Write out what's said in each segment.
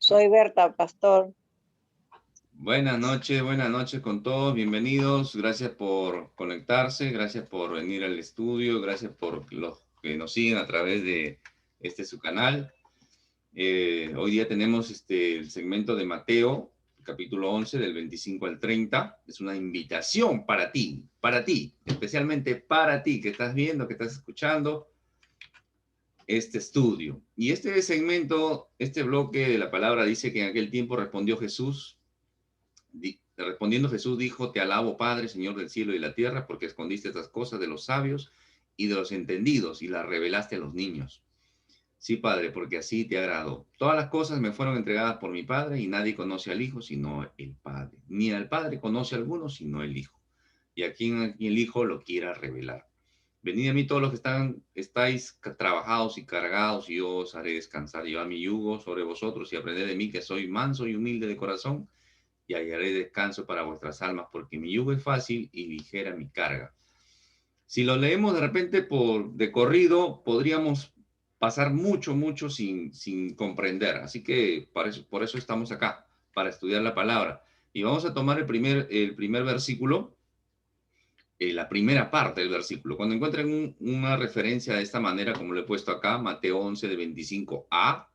Soy Berta, pastor. Buenas noches con todos, bienvenidos, gracias por conectarse, gracias por venir al estudio, gracias por los que nos siguen a través de su canal. Hoy día tenemos el segmento de Mateo, capítulo 11, del 25 al 30. Es una invitación para ti, especialmente para ti que estás viendo, que estás escuchando este estudio. Y este segmento, este bloque de la palabra dice que en aquel tiempo respondió Jesús. Respondiendo Jesús dijo: Te alabo, Padre, Señor del cielo y la tierra, porque escondiste estas cosas de los sabios y de los entendidos y las revelaste a los niños. Sí, Padre, porque así te agradó. Todas las cosas me fueron entregadas por mi Padre, y nadie conoce al Hijo sino el Padre. Ni al Padre conoce a alguno sino el Hijo, y a quien el Hijo lo quiera revelar. Venid a mí todos los que estáis trabajados y cargados, y yo os haré descansar. Llevad mi yugo sobre vosotros y aprended de mí, que soy manso y humilde de corazón, y hallaré descanso para vuestras almas, porque mi yugo es fácil y ligera mi carga. Si lo leemos de repente de corrido, podríamos pasar mucho sin comprender. Así que por eso estamos acá, para estudiar la palabra. Y vamos a tomar el primer versículo, la primera parte del versículo. Cuando encuentren una referencia de esta manera, como lo he puesto acá, Mateo 11, de 25a,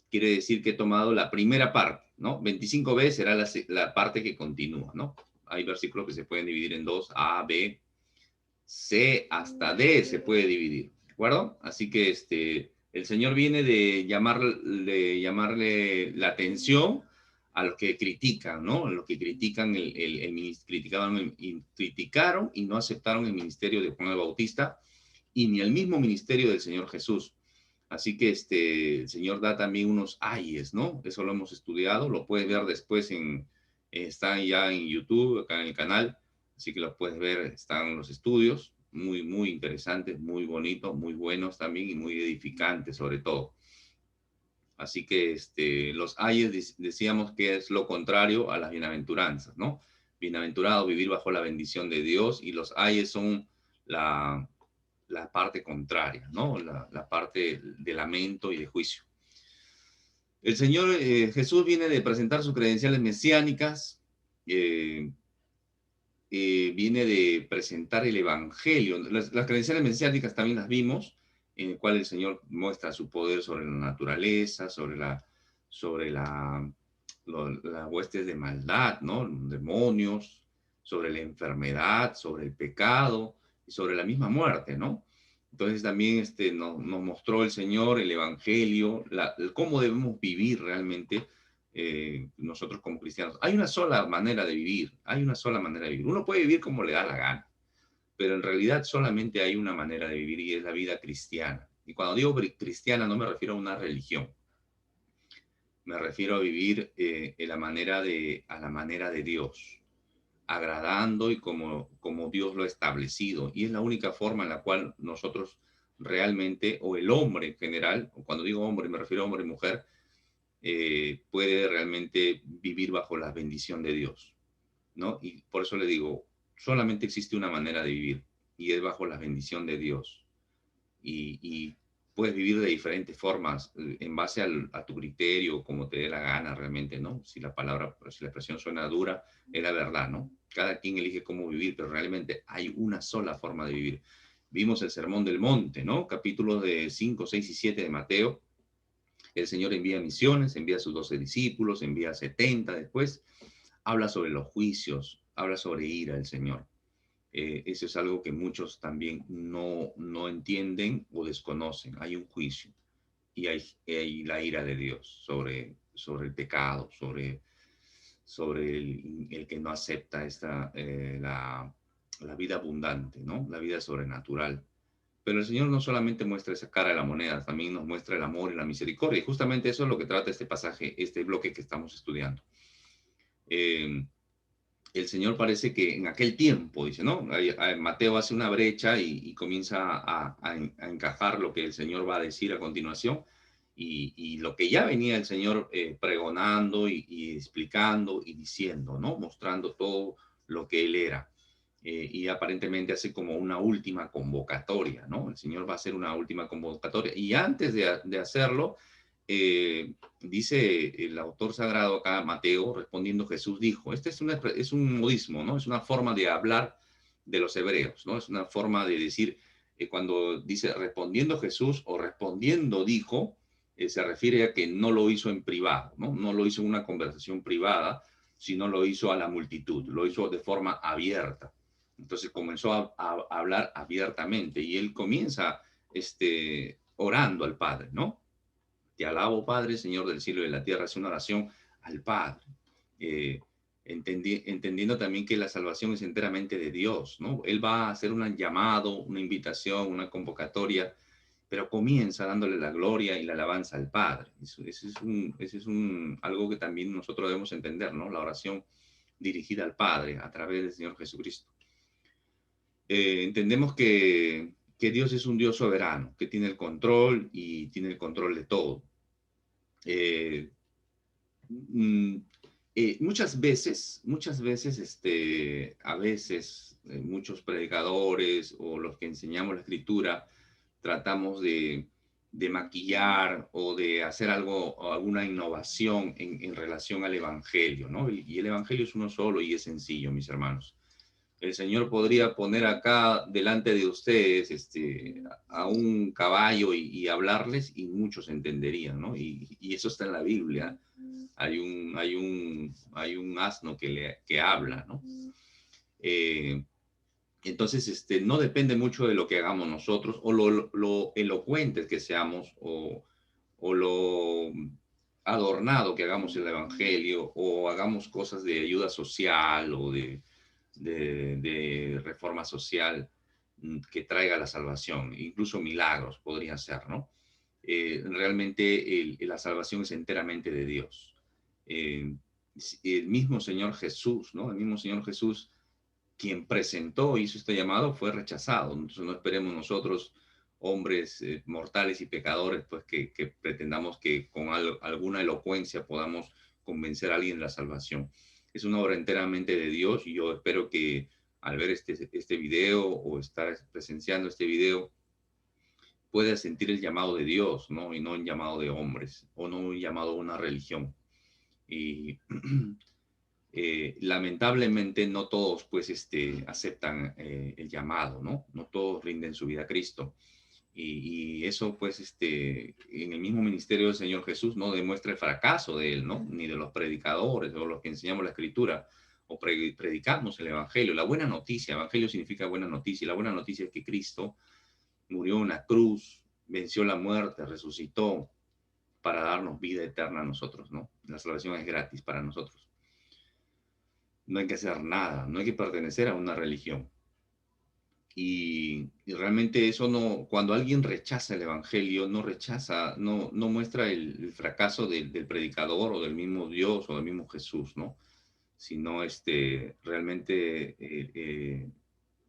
quiere decir que he tomado la primera parte, ¿no? 25b será la parte que continúa, ¿no? Hay versículos que se pueden dividir en dos: A, B, C, hasta D se puede dividir, ¿de acuerdo? Así que el Señor viene de llamarle la atención a los que critican, ¿no? A los que critican criticaron y no aceptaron el ministerio de Juan el Bautista, y ni el mismo ministerio del Señor Jesús. Así que el Señor da también unos ayes, ¿no? Eso lo hemos estudiado, lo puedes ver después está ya en YouTube, acá en el canal, así que lo puedes ver, están los estudios, muy interesantes, muy bonitos, muy buenos también, y muy edificantes sobre todo. Así que los ayes decíamos que es lo contrario a las bienaventuranzas, ¿no? Bienaventurado, vivir bajo la bendición de Dios, y los ayes son la parte contraria, ¿no? La parte de lamento y de juicio. El Señor Jesús viene de presentar sus credenciales mesiánicas, viene de presentar el Evangelio. Las credenciales mesiánicas también las vimos, en el cual el Señor muestra su poder sobre la naturaleza, sobre las huestes de maldad, ¿no? Los demonios, sobre la enfermedad, sobre el pecado y sobre la misma muerte, ¿no? Entonces también nos mostró el Señor el Evangelio, cómo debemos vivir realmente nosotros como cristianos. Hay una sola manera de vivir, hay una sola manera de vivir. Uno puede vivir como le da la gana, pero en realidad solamente hay una manera de vivir, y es la vida cristiana. Y cuando digo cristiana no me refiero a una religión, me refiero a vivir a la manera de Dios, agradando y como Dios lo ha establecido. Y es la única forma en la cual nosotros realmente, o el hombre en general, o cuando digo hombre me refiero a hombre y mujer, puede realmente vivir bajo la bendición de Dios, ¿no? Y por eso le digo, solamente existe una manera de vivir, y es bajo la bendición de Dios. Y puedes vivir de diferentes formas, en base a tu criterio, como te dé la gana realmente, ¿no? Si la expresión suena dura, es la verdad, ¿no? Cada quien elige cómo vivir, pero realmente hay una sola forma de vivir. Vimos el Sermón del Monte, ¿no? Capítulos de 5, 6 y 7 de Mateo. El Señor envía misiones, envía a sus 12 discípulos, envía 70 después. Habla sobre los juicios, habla sobre ira el Señor. Eso es algo que muchos también no entienden o desconocen. Hay un juicio, y hay la ira de Dios sobre el pecado, sobre el que no acepta la vida abundante, ¿no? La vida sobrenatural. Pero el Señor no solamente muestra esa cara de la moneda, también nos muestra el amor y la misericordia. Y justamente eso es lo que trata este pasaje, este bloque que estamos estudiando. El Señor parece que en aquel tiempo, dice, ¿no? Mateo hace una brecha y comienza a encajar lo que el Señor va a decir a continuación, y lo que ya venía el Señor pregonando y explicando y diciendo, ¿no? Mostrando todo lo que Él era. Y aparentemente hace como una última convocatoria, ¿no? El Señor va a hacer una última convocatoria. Y antes de hacerlo, dice el autor sagrado acá, Mateo, respondiendo Jesús dijo, este es un modismo, ¿no? Es una forma de hablar de los hebreos, ¿no? Es una forma de decir, cuando dice respondiendo Jesús o respondiendo dijo, se refiere a que no lo hizo en privado, ¿no? No lo hizo en una conversación privada, sino lo hizo a la multitud, lo hizo de forma abierta. Entonces comenzó a hablar abiertamente y él comienza orando al Padre, ¿no? Te alabo, Padre, Señor del cielo y de la tierra. Es una oración al Padre. Eh, entendiendo también que la salvación es enteramente de Dios, ¿no? Él va a hacer un llamado, una invitación, una convocatoria, pero comienza dándole la gloria y la alabanza al Padre. Ese es algo que también nosotros debemos entender, ¿no? La oración dirigida al Padre a través del Señor Jesucristo. Entendemos que Dios es un Dios soberano, que tiene el control y tiene el control de todo. Eh, mm, muchas veces, muchos predicadores o los que enseñamos la escritura tratamos de maquillar o de hacer algo, alguna innovación en relación al evangelio, ¿no? Y el evangelio es uno solo y es sencillo, mis hermanos. El Señor podría poner acá delante de ustedes a un caballo y hablarles y muchos entenderían, ¿no? Y eso está en la Biblia. Hay un asno que habla, ¿no? Eh, entonces, no depende mucho de lo que hagamos nosotros o lo elocuentes que seamos o lo adornado que hagamos el Evangelio o hagamos cosas de ayuda social o de reforma social que traiga la salvación. Incluso milagros podrían ser, ¿no? Realmente la salvación es enteramente de Dios. Eh, el mismo Señor Jesús, ¿no? El mismo Señor Jesús, quien presentó, hizo este llamado, fue rechazado. Entonces no esperemos nosotros, hombres mortales y pecadores, pues que pretendamos que con alguna elocuencia podamos convencer a alguien de la salvación. Es una obra enteramente de Dios y yo espero que al ver este video o estar presenciando este video, pueda sentir el llamado de Dios, ¿no? Y no un llamado de hombres o no un llamado a una religión. Y lamentablemente no todos pues aceptan el llamado, ¿no? No todos rinden su vida a Cristo. Y eso pues en el mismo ministerio del Señor Jesús no demuestra el fracaso de él, ¿no? Ni de los predicadores o los que enseñamos la escritura o predicamos el evangelio. La buena noticia, evangelio significa buena noticia. La buena noticia es que Cristo murió en una cruz, venció la muerte, resucitó para darnos vida eterna a nosotros, ¿no? La salvación es gratis para nosotros. No hay que hacer nada, no hay que pertenecer a una religión. Y realmente eso no, cuando alguien rechaza el evangelio, no muestra el fracaso del predicador o del mismo Dios o del mismo Jesús, ¿no? Sino realmente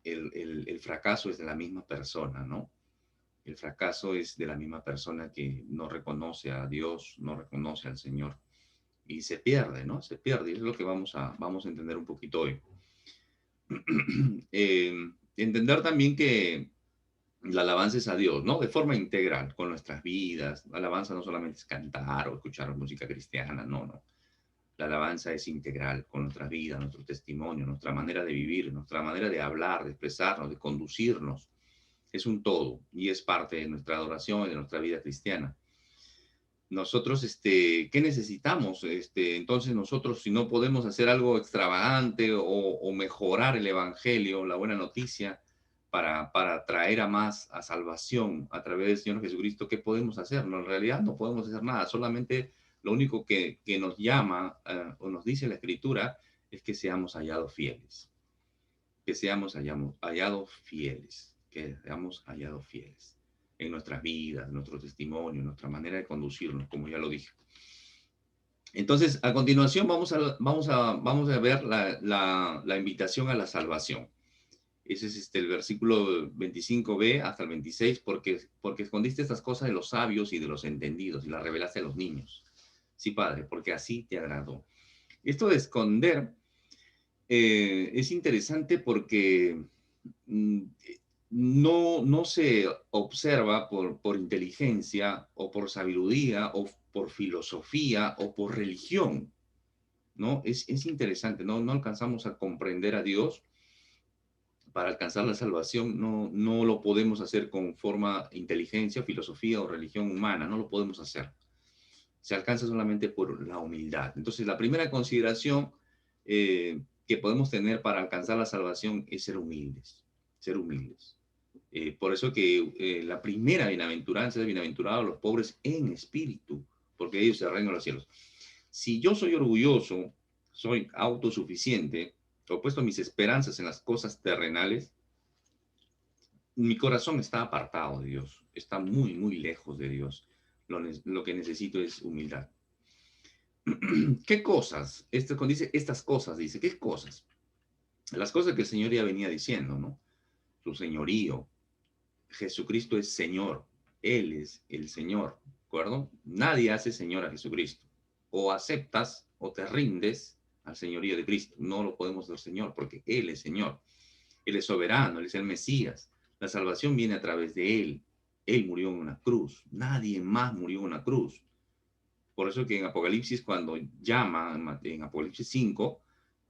el fracaso es de la misma persona, ¿no? El fracaso es de la misma persona que no reconoce a Dios, no reconoce al Señor y se pierde, ¿no? Se pierde. Y es lo que vamos a entender un poquito hoy. Entender también que la alabanza es a Dios, ¿no? De forma integral, con nuestras vidas. La alabanza no solamente es cantar o escuchar música cristiana, no, no. La alabanza es integral con nuestras vidas, nuestro testimonio, nuestra manera de vivir, nuestra manera de hablar, de expresarnos, de conducirnos. Es un todo y es parte de nuestra adoración y de nuestra vida cristiana. Nosotros, ¿qué necesitamos? Entonces nosotros, si no podemos hacer algo extravagante o mejorar el evangelio, la buena noticia, para traer a más a salvación a través del Señor Jesucristo, ¿qué podemos hacer? No, en realidad no podemos hacer nada, solamente lo único que nos llama o nos dice la Escritura es que seamos hallados fieles, que seamos hallados fieles, que seamos hallados fieles en nuestras vidas, nuestro testimonio, nuestra manera de conducirnos, como ya lo dije. Entonces, a continuación vamos a ver la invitación a la salvación. Ese es el versículo 25b hasta el 26, porque escondiste estas cosas de los sabios y de los entendidos y las revelaste a los niños. Sí, Padre, porque así te agradó. Esto de esconder es interesante porque no se observa por inteligencia o por sabiduría por filosofía o por religión, ¿no? Es interesante, ¿no? No alcanzamos a comprender a Dios. Para alcanzar la salvación no lo podemos hacer con forma, inteligencia, filosofía o religión humana, no lo podemos hacer. Se alcanza solamente por la humildad. Entonces, la primera consideración que podemos tener para alcanzar la salvación es ser humildes, ser humildes. Por eso que la primera bienaventuranza es bienaventurados los pobres en espíritu, porque ellos se reino de los cielos. Si yo soy orgulloso, soy autosuficiente, o puesto mis esperanzas en las cosas terrenales, mi corazón está apartado de Dios, está muy, muy lejos de Dios. Lo que necesito es humildad. ¿Qué cosas? Cuando dice estas cosas, dice, ¿qué cosas? Las cosas que el Señor ya venía diciendo, ¿no? Su señorío. Jesucristo es Señor. Él es el Señor, ¿de acuerdo? Nadie hace Señor a Jesucristo. O aceptas o te rindes al señorío de Cristo. No lo podemos hacer Señor porque Él es Señor. Él es soberano, Él es el Mesías. La salvación viene a través de Él. Él murió en una cruz. Nadie más murió en una cruz. Por eso que en Apocalipsis, cuando llama, en Apocalipsis 5,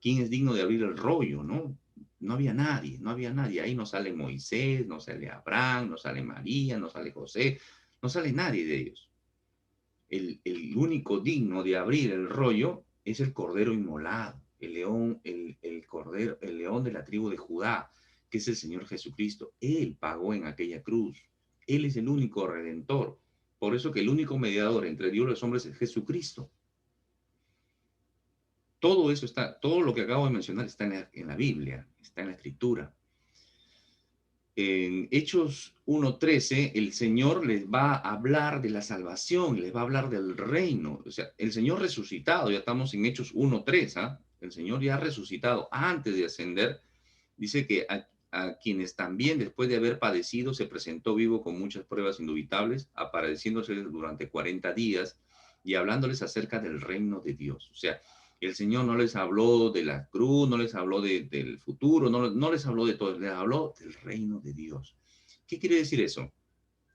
¿quién es digno de abrir el rollo? ¿No? No había nadie, no había nadie. Ahí no sale Moisés, no sale Abraham, no sale María, no sale José, no sale nadie de ellos. El único digno de abrir el rollo es el Cordero inmolado, el león, cordero, el león de la tribu de Judá, que es el Señor Jesucristo. Él pagó en aquella cruz. Él es el único redentor. Por eso que el único mediador entre Dios y los hombres es Jesucristo. Todo eso está, todo lo que acabo de mencionar está en la Biblia, está en la Escritura. En Hechos 1:13, el Señor les va a hablar de la salvación, les va a hablar del reino. O sea, el Señor resucitado, ya estamos en Hechos 1:3, ¿ah? El Señor ya resucitado antes de ascender, dice que a quienes también después de haber padecido se presentó vivo con muchas pruebas indubitables, apareciéndose durante 40 días y hablándoles acerca del reino de Dios. O sea, el Señor no les habló de la cruz, no les habló del futuro, no les habló de todo, les habló del reino de Dios. ¿Qué quiere decir eso?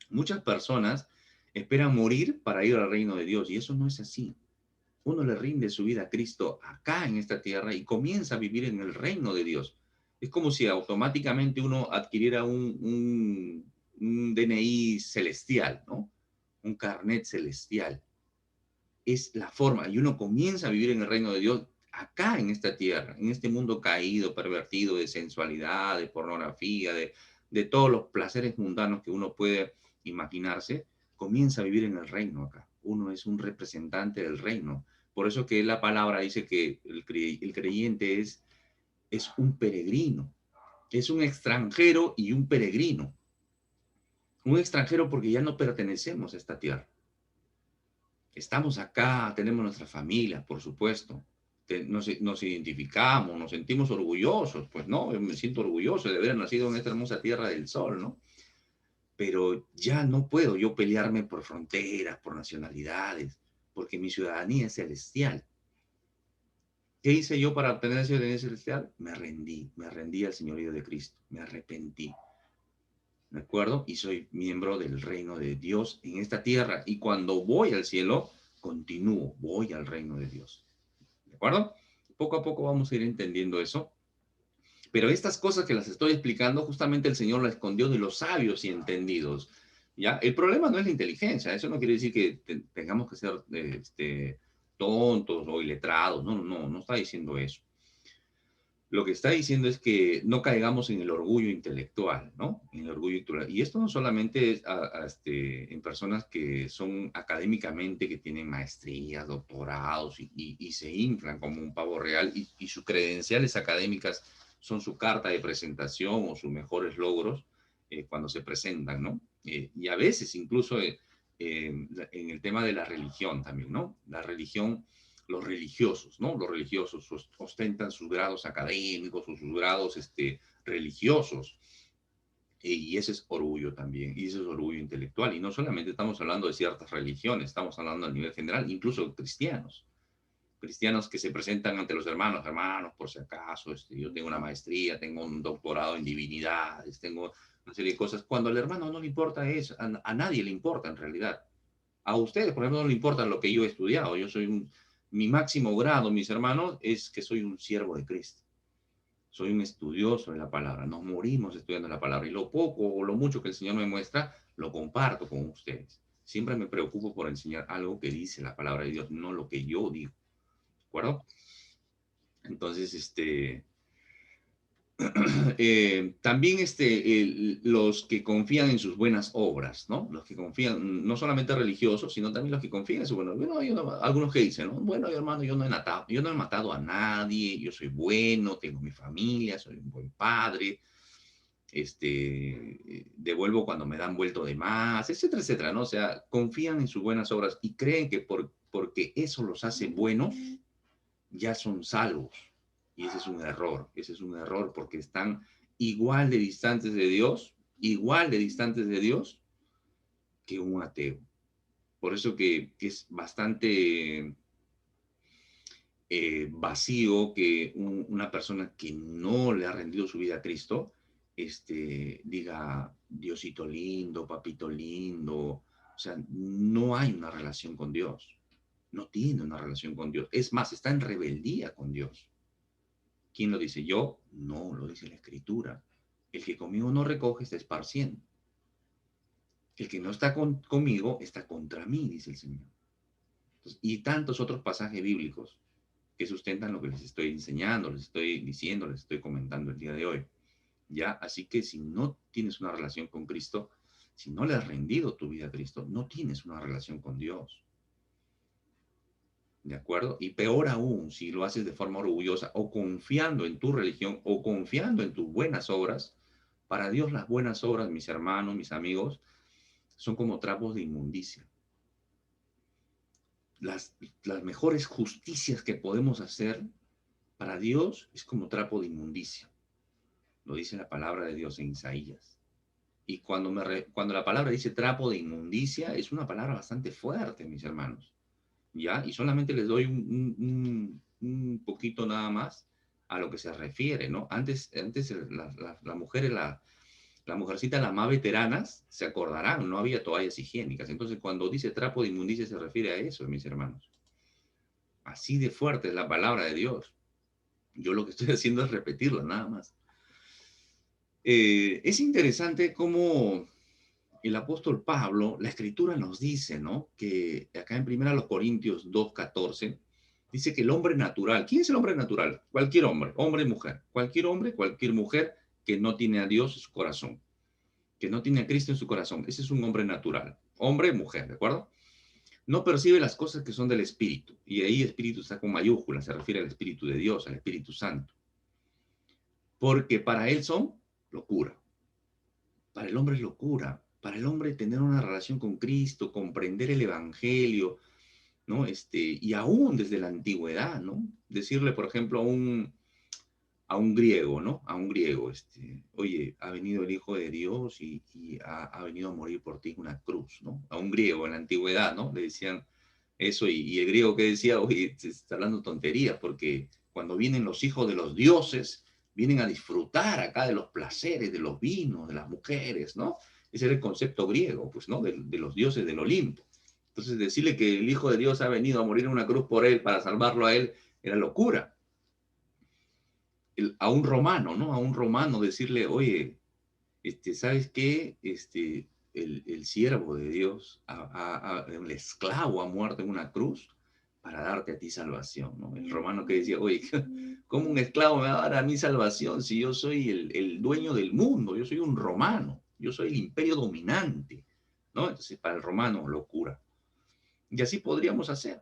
Muchas personas esperan morir para ir al reino de Dios y eso no es así. Uno le rinde su vida a Cristo acá en esta tierra y comienza a vivir en el reino de Dios. Es como si automáticamente uno adquiriera un DNI celestial, ¿no? Un carnet celestial. Es la forma, y uno comienza a vivir en el reino de Dios acá en esta tierra, en este mundo caído, pervertido de sensualidad, de pornografía, de todos los placeres mundanos que uno puede imaginarse, comienza a vivir en el reino acá. Uno es un representante del reino. Por eso que la palabra dice que el creyente es un peregrino, es un extranjero y un peregrino. Un extranjero porque ya no pertenecemos a esta tierra. Estamos acá, tenemos nuestra familia, por supuesto. Nos identificamos, nos sentimos orgullosos. Pues no, me siento orgulloso de haber nacido en esta hermosa tierra del sol, ¿no? Pero ya no puedo yo pelearme por fronteras, por nacionalidades, porque mi ciudadanía es celestial. ¿Qué hice yo para obtener esa ciudadanía celestial? Me rendí al señorío de Cristo, me arrepentí. ¿De acuerdo? Y soy miembro del reino de Dios en esta tierra. Y cuando voy al cielo, continúo, voy al reino de Dios. ¿De acuerdo? Poco a poco vamos a ir entendiendo eso. Pero estas cosas que las estoy explicando, justamente el Señor las escondió de los sabios y entendidos. ¿Ya? El problema no es la inteligencia. Eso no quiere decir que tengamos que ser tontos o iletrados. No está diciendo eso. Lo que está diciendo es que no caigamos en el orgullo intelectual, ¿no? En el orgullo intelectual. Y esto no solamente es en personas que son académicamente, que tienen maestrías, doctorados y se inflan como un pavo real y sus credenciales académicas son su carta de presentación o sus mejores logros cuando se presentan, ¿no? Y a veces incluso en el tema de la religión también, ¿no? La religión, los religiosos, ¿no? Los religiosos ostentan sus grados académicos o sus grados religiosos. Y ese es orgullo también, y ese es orgullo intelectual. Y no solamente estamos hablando de ciertas religiones, estamos hablando a nivel general, incluso cristianos. Cristianos que se presentan ante los hermanos, hermanos, por si acaso, yo tengo una maestría, tengo un doctorado en divinidades, tengo una serie de cosas. Cuando al hermano no le importa eso, a nadie le importa en realidad. A ustedes, por ejemplo, no les importa lo que yo he estudiado. Mi máximo grado, mis hermanos, es que soy un siervo de Cristo. Soy un estudioso de la palabra. Nos morimos estudiando la palabra. Y lo poco o lo mucho que el Señor me muestra, lo comparto con ustedes. Siempre me preocupo por enseñar algo que dice la palabra de Dios, no lo que yo digo. ¿De acuerdo? Entonces, también los que confían en sus buenas obras, ¿no? Los que confían, no solamente religiosos, sino también los que confían en sus buenas obras. Bueno, algunos que dicen, ¿no? Bueno, hermano, yo no he matado a nadie, yo soy bueno, tengo mi familia, soy un buen padre, devuelvo cuando me dan vuelto de más, etcétera, etcétera, ¿no? O sea, confían en sus buenas obras y creen que porque eso los hace buenos, ya son salvos. Y ese es un error porque están igual de distantes de Dios, igual de distantes de Dios que un ateo. Por eso que es bastante vacío que una persona que no le ha rendido su vida a Cristo, diga, Diosito lindo, papito lindo. O sea, no hay una relación con Dios. No tiene una relación con Dios. Es más, está en rebeldía con Dios. ¿Quién lo dice? ¿Yo? No, lo dice la Escritura. El que conmigo no recoge está esparciendo. El que no está conmigo está contra mí, dice el Señor. Entonces, y tantos otros pasajes bíblicos que sustentan lo que les estoy enseñando, les estoy diciendo, les estoy comentando el día de hoy. ¿Ya? Así que si no tienes una relación con Cristo, si no le has rendido tu vida a Cristo, no tienes una relación con Dios. ¿De acuerdo? Y peor aún, si lo haces de forma orgullosa o confiando en tu religión o confiando en tus buenas obras. Para Dios las buenas obras, mis hermanos, mis amigos, son como trapos de inmundicia. Las mejores justicias que podemos hacer para Dios es como trapo de inmundicia. Lo dice la palabra de Dios en Isaías. Y cuando la palabra dice trapo de inmundicia, es una palabra bastante fuerte, mis hermanos. ¿Ya? Y solamente les doy un poquito nada más a lo que se refiere, ¿no? Antes las mujeres, la mujercita, las más veteranas, se acordarán, no había toallas higiénicas. Entonces, cuando dice trapo de inmundicia, se refiere a eso, mis hermanos. Así de fuerte es la palabra de Dios. Yo lo que estoy haciendo es repetirla, nada más. Es interesante cómo el apóstol Pablo, la escritura nos dice, ¿no? Que acá en 1 Corintios 2:14, dice que el hombre natural, ¿quién es el hombre natural? Cualquier hombre y mujer, cualquier mujer que no tiene a Dios en su corazón, que no tiene a Cristo en su corazón. Ese es un hombre natural, hombre, mujer, ¿de acuerdo? No percibe las cosas que son del Espíritu, y ahí Espíritu está con mayúsculas, se refiere al Espíritu de Dios, al Espíritu Santo, porque para él son locura. Para el hombre es locura. Para el hombre tener una relación con Cristo, comprender el Evangelio, ¿no? Y aún desde la antigüedad, ¿no? Decirle, por ejemplo, a un griego, ¿no? A un griego, oye, ha venido el Hijo de Dios y ha venido a morir por ti en una cruz, ¿no? A un griego en la antigüedad, ¿no? Le decían eso y el griego que decía, oye, se está hablando tonterías porque cuando vienen los hijos de los dioses, vienen a disfrutar acá de los placeres, de los vinos, de las mujeres, ¿no? Ese era el concepto griego, pues, ¿no? De los dioses del Olimpo. Entonces, decirle que el Hijo de Dios ha venido a morir en una cruz por él, para salvarlo a él, era locura. A un romano, ¿no? A un romano decirle, oye, ¿sabes qué? El siervo de Dios, el esclavo ha muerto en una cruz para darte a ti salvación, ¿no? El romano que decía, oye, ¿cómo un esclavo me va a dar a mí salvación si yo soy el dueño del mundo? Yo soy un romano, yo soy el imperio dominante, ¿no? Entonces, para el romano, locura. Y así podríamos hacer.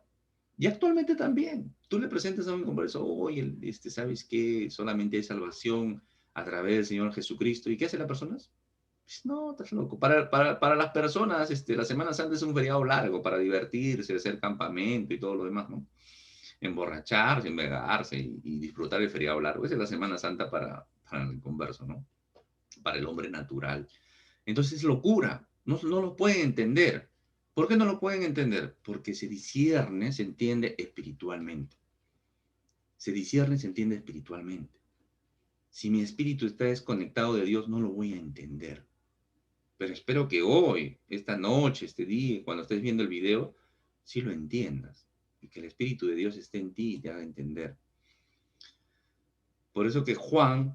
Y actualmente también, tú le presentas a un converso, oye, ¿sabes qué? Solamente hay salvación a través del Señor Jesucristo. ¿Y qué hace la persona? Pues, no, estás loco. Para las personas, la Semana Santa es un feriado largo para divertirse, hacer campamento y todo lo demás, ¿no? Emborracharse, embriagarse y disfrutar el feriado largo. Esa es la Semana Santa para el converso, ¿no? Para el hombre natural. Entonces es locura. No lo pueden entender. ¿Por qué no lo pueden entender? Porque se discierne, se entiende espiritualmente. Se discierne, se entiende espiritualmente. Si mi espíritu está desconectado de Dios, no lo voy a entender. Pero espero que hoy, esta noche, este día, cuando estés viendo el video, sí lo entiendas y que el Espíritu de Dios esté en ti y te haga entender. Por eso que Juan,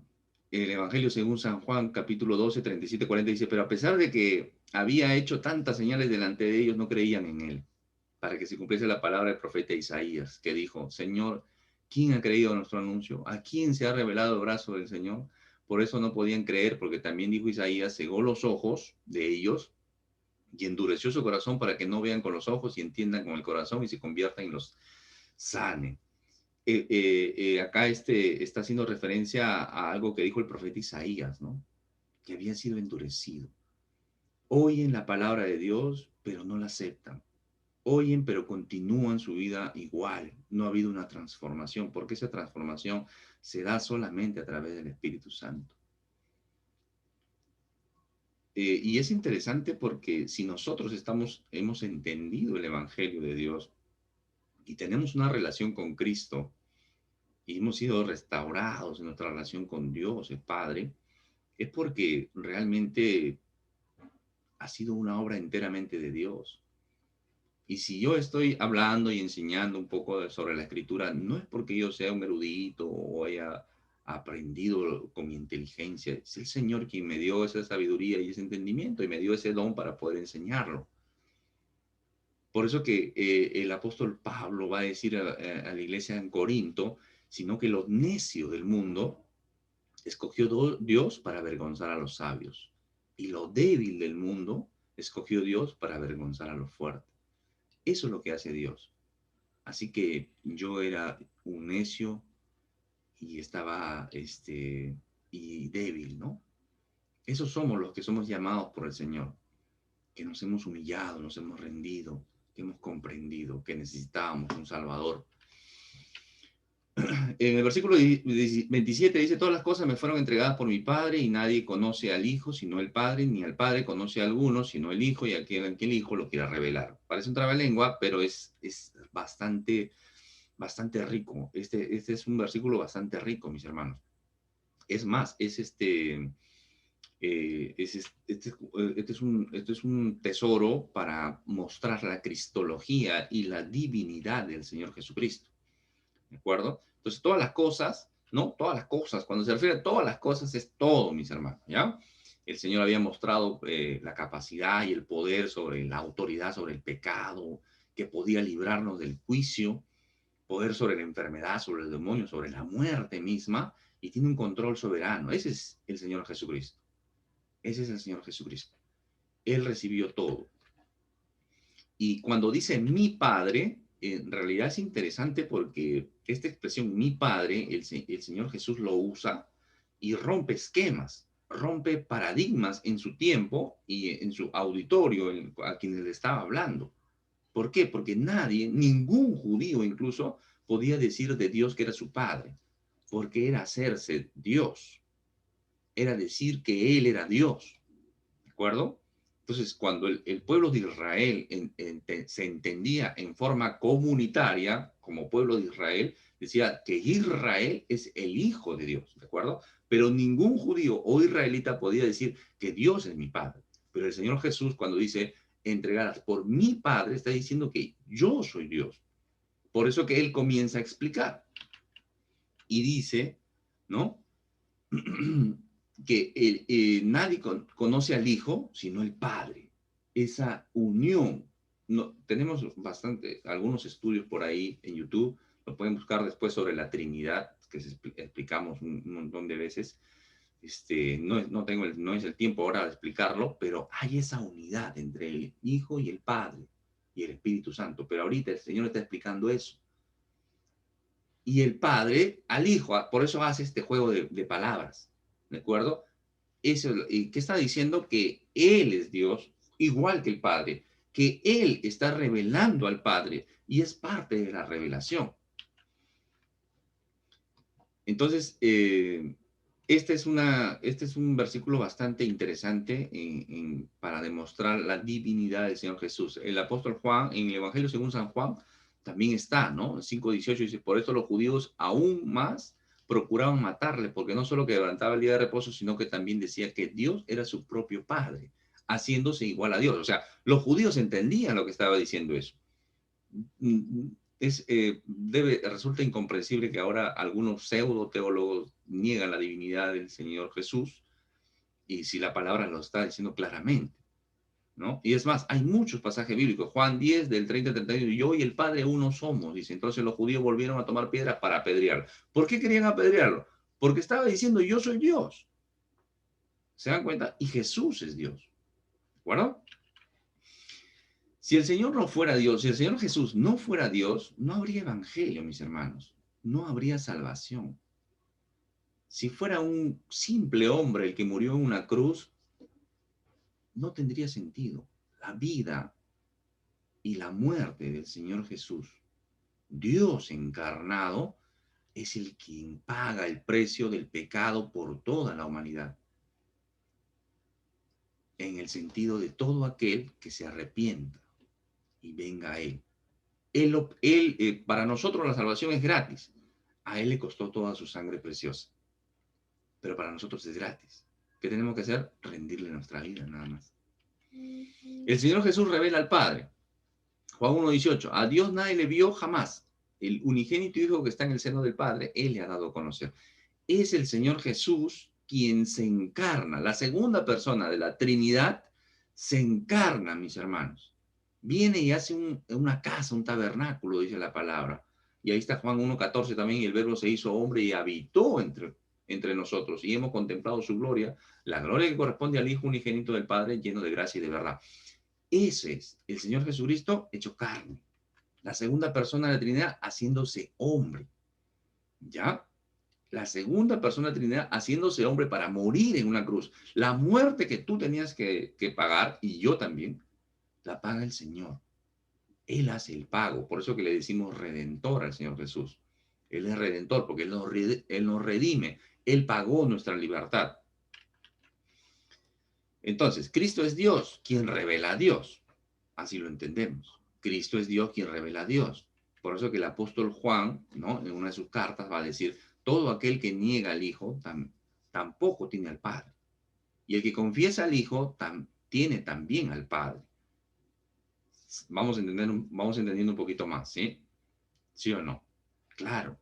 el Evangelio según San Juan, capítulo 12, 37, 40, dice, pero a pesar de que había hecho tantas señales delante de ellos, no creían en él, para que se cumpliese la palabra del profeta Isaías, que dijo, Señor, ¿quién ha creído nuestro anuncio? ¿A quién se ha revelado el brazo del Señor? Por eso no podían creer, porque también dijo Isaías, cegó los ojos de ellos y endureció su corazón para que no vean con los ojos y entiendan con el corazón y se conviertan y los sane. Acá está haciendo referencia a algo que dijo el profeta Isaías, ¿no? Que había sido endurecido. Oyen la palabra de Dios, pero no la aceptan. Oyen, pero continúan su vida igual. No ha habido una transformación, porque esa transformación se da solamente a través del Espíritu Santo. Y es interesante porque si nosotros hemos entendido el Evangelio de Dios y tenemos una relación con Cristo y hemos sido restaurados en nuestra relación con Dios, el Padre, es porque realmente ha sido una obra enteramente de Dios. Y si yo estoy hablando y enseñando un poco sobre la escritura, no es porque yo sea un erudito o haya aprendido con mi inteligencia. Es el Señor quien me dio esa sabiduría y ese entendimiento y me dio ese don para poder enseñarlo. Por eso que el apóstol Pablo va a decir a la iglesia en Corinto, sino que los necios del mundo escogió Dios para avergonzar a los sabios. Y lo débil del mundo escogió Dios para avergonzar a los fuertes. Eso es lo que hace Dios. Así que yo era un necio y estaba y débil, ¿no? Esos somos los que somos llamados por el Señor, que nos hemos humillado, nos hemos rendido, que hemos comprendido que necesitábamos un Salvador. En el versículo 27 dice, todas las cosas me fueron entregadas por mi Padre y nadie conoce al Hijo sino el Padre, ni al Padre conoce a alguno sino el Hijo y aquel en que el Hijo lo quiera revelar. Parece un trabalengua, pero es bastante rico. Este es un versículo bastante rico, mis hermanos. Es más, este es un tesoro para mostrar la cristología y la divinidad del Señor Jesucristo. ¿De acuerdo? Entonces, todas las cosas, ¿no? Todas las cosas, cuando se refiere a todas las cosas, es todo, mis hermanos, ¿ya? El Señor había mostrado la capacidad y el poder sobre la autoridad, sobre el pecado, que podía librarnos del juicio, poder sobre la enfermedad, sobre el demonio, sobre la muerte misma, y tiene un control soberano. Ese es el Señor Jesucristo. Ese es el Señor Jesucristo. Él recibió todo. Y cuando dice mi Padre, en realidad es interesante porque esta expresión mi Padre, el Señor Jesús lo usa y rompe esquemas, rompe paradigmas en su tiempo y en su auditorio a quienes le estaba hablando. ¿Por qué? Porque nadie, ningún judío incluso, podía decir de Dios que era su Padre, porque era hacerse Dios, era decir que Él era Dios, ¿de acuerdo? Entonces, cuando el pueblo de Israel se entendía en forma comunitaria, como pueblo de Israel, decía que Israel es el Hijo de Dios, ¿de acuerdo? Pero ningún judío o israelita podía decir que Dios es mi Padre. Pero el Señor Jesús, cuando dice entregadas por mi Padre, está diciendo que yo soy Dios. Por eso que Él comienza a explicar y dice, ¿no? Que nadie conoce al Hijo sino el Padre. Esa unión. No, tenemos algunos estudios por ahí en YouTube, lo pueden buscar después sobre la Trinidad, que explicamos un montón de veces. No es el tiempo ahora de explicarlo, pero hay esa unidad entre el Hijo y el Padre y el Espíritu Santo. Pero ahorita el Señor está explicando eso. Y el Padre al Hijo, por eso hace este juego de palabras. ¿De acuerdo? Eso, ¿qué está diciendo? Que Él es Dios, igual que el Padre, que Él está revelando al Padre y es parte de la revelación. Entonces, este es un versículo bastante interesante para demostrar la divinidad del Señor Jesús. El apóstol Juan, en el Evangelio según San Juan, también está, ¿no? 5:18 dice, por eso los judíos aún más procuraban matarle, porque no solo que levantaba el día de reposo, sino que también decía que Dios era su propio Padre, haciéndose igual a Dios. O sea, los judíos entendían lo que estaba diciendo eso. Resulta incomprensible que ahora algunos pseudo teólogos niegan la divinidad del Señor Jesús, y si la palabra lo está diciendo claramente, ¿no? Y es más, hay muchos pasajes bíblicos. Juan 10, del 30 al 31, yo y el Padre uno somos, dice. Entonces los judíos volvieron a tomar piedras para apedrearlo. ¿Por qué querían apedrearlo? Porque estaba diciendo, yo soy Dios. ¿Se dan cuenta? Y Jesús es Dios. ¿De acuerdo? Si el Señor no fuera Dios, si el Señor Jesús no fuera Dios, no habría evangelio, mis hermanos. No habría salvación. Si fuera un simple hombre el que murió en una cruz, no tendría sentido. La vida y la muerte del Señor Jesús, Dios encarnado, es el quien paga el precio del pecado por toda la humanidad, en el sentido de todo aquel que se arrepienta y venga a Él. Para nosotros la salvación es gratis. A Él le costó toda su sangre preciosa, pero para nosotros es gratis. ¿Qué tenemos que hacer? Rendirle nuestra vida, nada más. El Señor Jesús revela al Padre. Juan 1:18, a Dios nadie le vio jamás. El unigénito Hijo que está en el seno del Padre, Él le ha dado a conocer. Es el Señor Jesús quien se encarna. La segunda persona de la Trinidad se encarna, mis hermanos. Viene y hace una casa, un tabernáculo, dice la palabra. Y ahí está Juan 1:14 también, y el Verbo se hizo hombre y habitó entre nosotros. Y hemos contemplado su gloria, la gloria que corresponde al Hijo unigénito del Padre, lleno de gracia y de verdad. Ese es el Señor Jesucristo hecho carne. La segunda persona de la Trinidad haciéndose hombre. ¿Ya? La segunda persona de la Trinidad haciéndose hombre para morir en una cruz. La muerte que tú tenías que pagar, y yo también, la paga el Señor. Él hace el pago. Por eso que le decimos redentor al Señor Jesús. Él es redentor porque Él nos redime. Él pagó nuestra libertad. Entonces, Cristo es Dios, quien revela a Dios. Así lo entendemos. Cristo es Dios quien revela a Dios. Por eso que el apóstol Juan, ¿no?, en una de sus cartas va a decir, todo aquel que niega al Hijo tampoco tiene al Padre. Y el que confiesa al Hijo tiene también al Padre. Vamos entendiendo un poquito más, ¿sí? ¿Sí o no? Claro.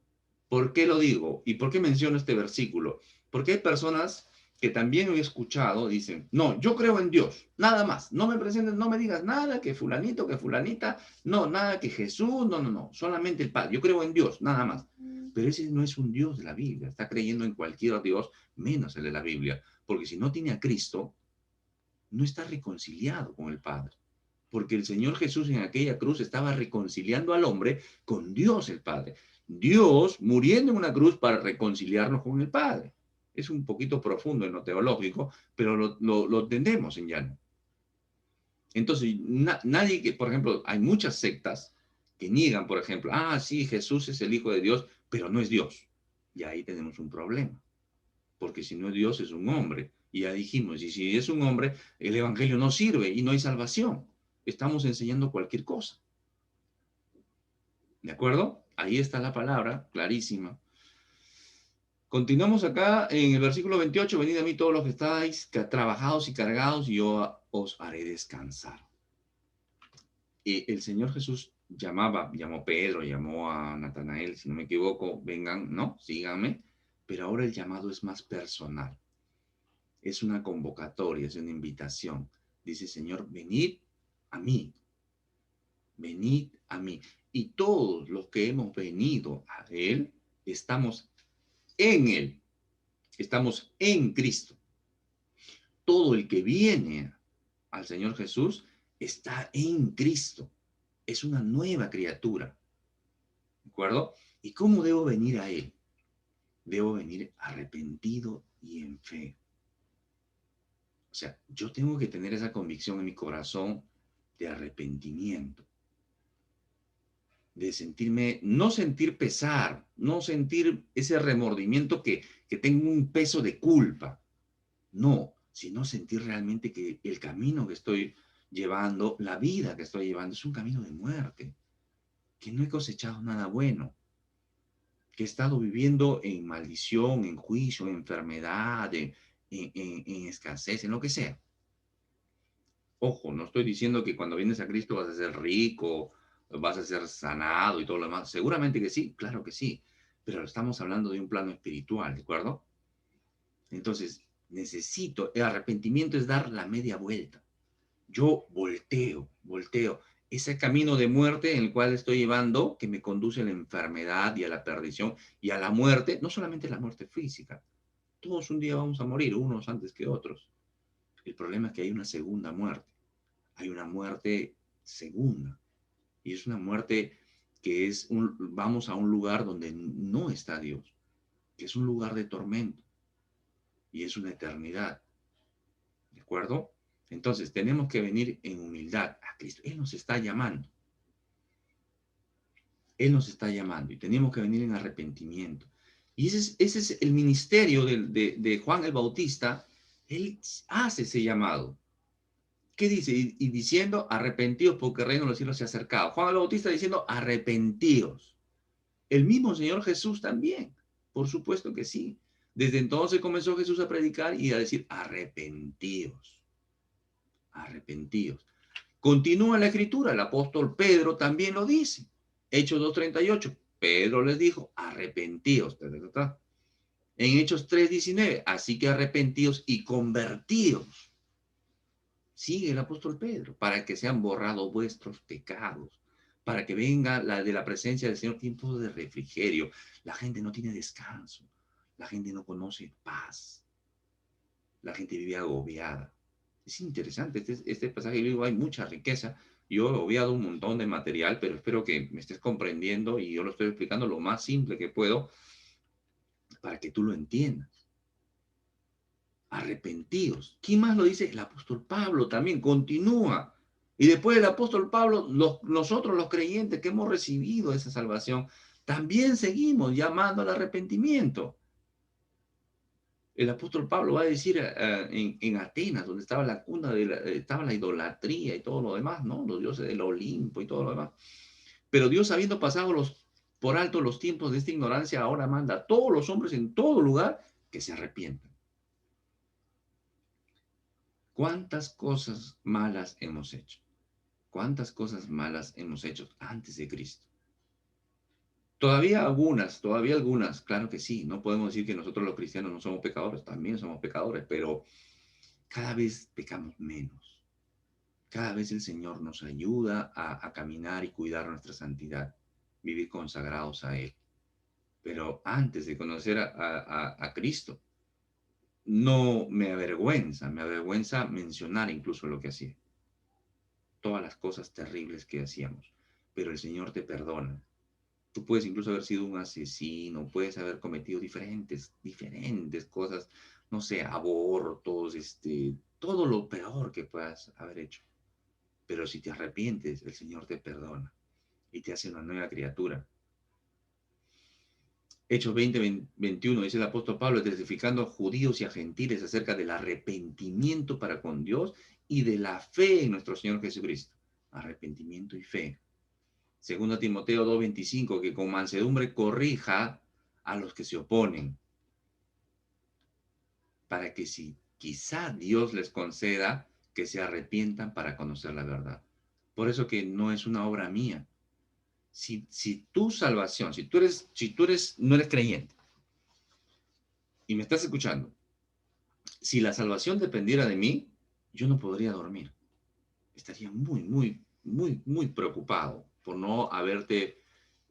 ¿Por qué lo digo? ¿Y por qué menciono este versículo? Porque hay personas que también he escuchado, dicen, no, yo creo en Dios, nada más, no me presentes, no me digas nada, que fulanito, que fulanita, no, nada, que Jesús, no, solamente el Padre, yo creo en Dios, nada más. Pero ese no es un Dios de la Biblia, está creyendo en cualquier Dios, menos el de la Biblia, porque si no tiene a Cristo, no está reconciliado con el Padre. Porque el Señor Jesús en aquella cruz estaba reconciliando al hombre con Dios el Padre. Dios muriendo en una cruz para reconciliarnos con el Padre. Es un poquito profundo en lo teológico, pero lo entendemos en llano. Entonces, nadie que, por ejemplo, hay muchas sectas que niegan, por ejemplo, sí, Jesús es el Hijo de Dios, pero no es Dios. Y ahí tenemos un problema. Porque si no es Dios, es un hombre. Y ya dijimos, y si es un hombre, el Evangelio no sirve y no hay salvación. Estamos enseñando cualquier cosa. ¿De acuerdo? Ahí está la palabra, clarísima. Continuamos acá en el versículo 28. Venid a mí todos los que estáis trabajados y cargados, y yo os haré descansar. El Señor Jesús llamó Pedro, llamó a Natanael, si no me equivoco, vengan, ¿no? Síganme. Pero ahora el llamado es más personal. Es una convocatoria, es una invitación. Dice, Señor, venid a mí. Venid a mí. Y todos los que hemos venido a Él, estamos en Él. Estamos en Cristo. Todo el que viene al Señor Jesús está en Cristo. Es una nueva criatura. ¿De acuerdo? ¿Y cómo debo venir a Él? Debo venir arrepentido y en fe. O sea, yo tengo que tener esa convicción en mi corazón de arrepentimiento. De sentirme, no sentir pesar, no sentir ese remordimiento que tengo un peso de culpa. No, sino sentir realmente que el camino que estoy llevando, la vida que estoy llevando, es un camino de muerte, que no he cosechado nada bueno, que he estado viviendo en maldición, en juicio, en enfermedad, en escasez, en lo que sea. Ojo, no estoy diciendo que cuando vienes a Cristo vas a ser rico, vas a ser sanado y todo lo demás. Seguramente que sí, claro que sí, pero estamos hablando de un plano espiritual, ¿de acuerdo? Entonces, el arrepentimiento es dar la media vuelta. Yo volteo. Ese camino de muerte en el cual estoy llevando, que me conduce a la enfermedad y a la perdición y a la muerte, no solamente la muerte física. Todos un día vamos a morir, unos antes que otros. El problema es que hay una segunda muerte. Hay una muerte segunda. Y es una muerte que vamos a un lugar donde no está Dios, que es un lugar de tormento y es una eternidad. ¿De acuerdo? Entonces, tenemos que venir en humildad a Cristo. Él nos está llamando. Él nos está llamando y tenemos que venir en arrepentimiento. Y ese es el ministerio de Juan el Bautista. Él hace ese llamado. ¿Qué dice? Y diciendo, arrepentidos porque el reino de los cielos se ha acercado. Juan el Bautista diciendo, arrepentidos. El mismo Señor Jesús también. Por supuesto que sí. Desde entonces comenzó Jesús a predicar y a decir, arrepentidos. Arrepentidos. Continúa la escritura, el apóstol Pedro también lo dice. Hechos 2:38, Pedro les dijo, arrepentíos. En Hechos 3:19, así que arrepentíos y convertíos. Sigue el apóstol Pedro, para que sean borrados vuestros pecados, para que venga de la presencia del Señor tiempo de refrigerio. La gente no tiene descanso, la gente no conoce paz, la gente vive agobiada. Es interesante, este pasaje bíblico hay mucha riqueza. Yo he obviado un montón de material, pero espero que me estés comprendiendo y yo lo estoy explicando lo más simple que puedo para que tú lo entiendas. Arrepentidos. ¿Quién más lo dice? El apóstol Pablo también continúa. Y después del apóstol Pablo, nosotros los creyentes que hemos recibido esa salvación, también seguimos llamando al arrepentimiento. El apóstol Pablo va a decir en Atenas, donde estaba la cuna, estaba la idolatría y todo lo demás, ¿no? Los dioses del Olimpo y todo lo demás. Pero Dios, habiendo pasado por alto los tiempos de esta ignorancia, ahora manda a todos los hombres en todo lugar que se arrepientan. ¿Cuántas cosas malas hemos hecho? ¿Cuántas cosas malas hemos hecho antes de Cristo? Todavía algunas, claro que sí. No podemos decir que nosotros los cristianos no somos pecadores, también somos pecadores, pero cada vez pecamos menos. Cada vez el Señor nos ayuda a caminar y cuidar nuestra santidad, vivir consagrados a Él. Pero antes de conocer a Cristo, no me avergüenza mencionar incluso lo que hacía. Todas las cosas terribles que hacíamos. Pero el Señor te perdona. Tú puedes incluso haber sido un asesino, puedes haber cometido diferentes cosas, no sé, abortos, todo lo peor que puedas haber hecho. Pero si te arrepientes, el Señor te perdona y te hace una nueva criatura. Hechos 20:21 dice el apóstol Pablo, testificando a judíos y a gentiles acerca del arrepentimiento para con Dios y de la fe en nuestro Señor Jesucristo. Arrepentimiento y fe. Segundo Timoteo 2:25, que con mansedumbre corrija a los que se oponen, para que si quizá Dios les conceda que se arrepientan para conocer la verdad. Por eso que no es una obra mía. Si tu salvación, no eres creyente y me estás escuchando, si la salvación dependiera de mí, yo no podría dormir. Estaría muy preocupado por no haberte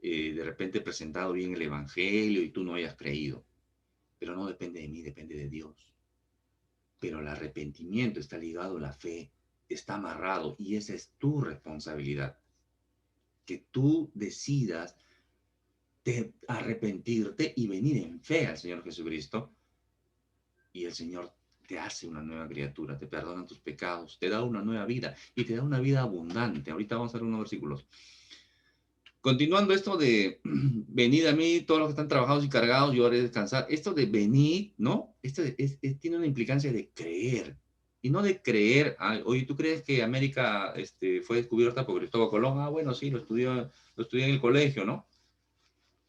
de repente presentado bien el Evangelio y tú no hayas creído. Pero no depende de mí, depende de Dios. Pero el arrepentimiento está ligado a la fe, está amarrado y esa es tu responsabilidad. Que tú decidas de arrepentirte y venir en fe al Señor Jesucristo y el Señor te hace una nueva criatura, te perdona tus pecados, te da una nueva vida y te da una vida abundante. Ahorita vamos a ver unos versículos. Continuando esto de venid a mí, todos los que están trabajados y cargados, yo haré descansar. Esto de venid, ¿no? Esto tiene una implicancia de creer. Y no de creer, oye, ¿tú crees que América fue descubierta por Cristóbal Colón? Ah, bueno, sí, lo estudié en el colegio, ¿no?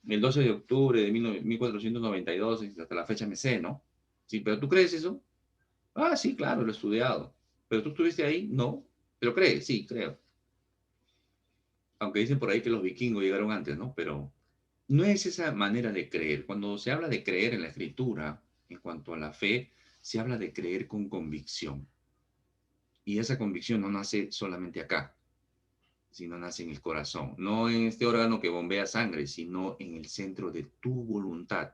El 12 de octubre de 1492, hasta la fecha me sé, ¿no? Sí, pero ¿tú crees eso? Ah, sí, claro, lo he estudiado. ¿Pero tú estuviste ahí? No. Pero cree, sí, creo. Aunque dicen por ahí que los vikingos llegaron antes, ¿no? Pero no es esa manera de creer. Cuando se habla de creer en la escritura, en cuanto a la fe, se habla de creer con convicción. Y esa convicción no nace solamente acá, sino nace en el corazón. No en este órgano que bombea sangre, sino en el centro de tu voluntad.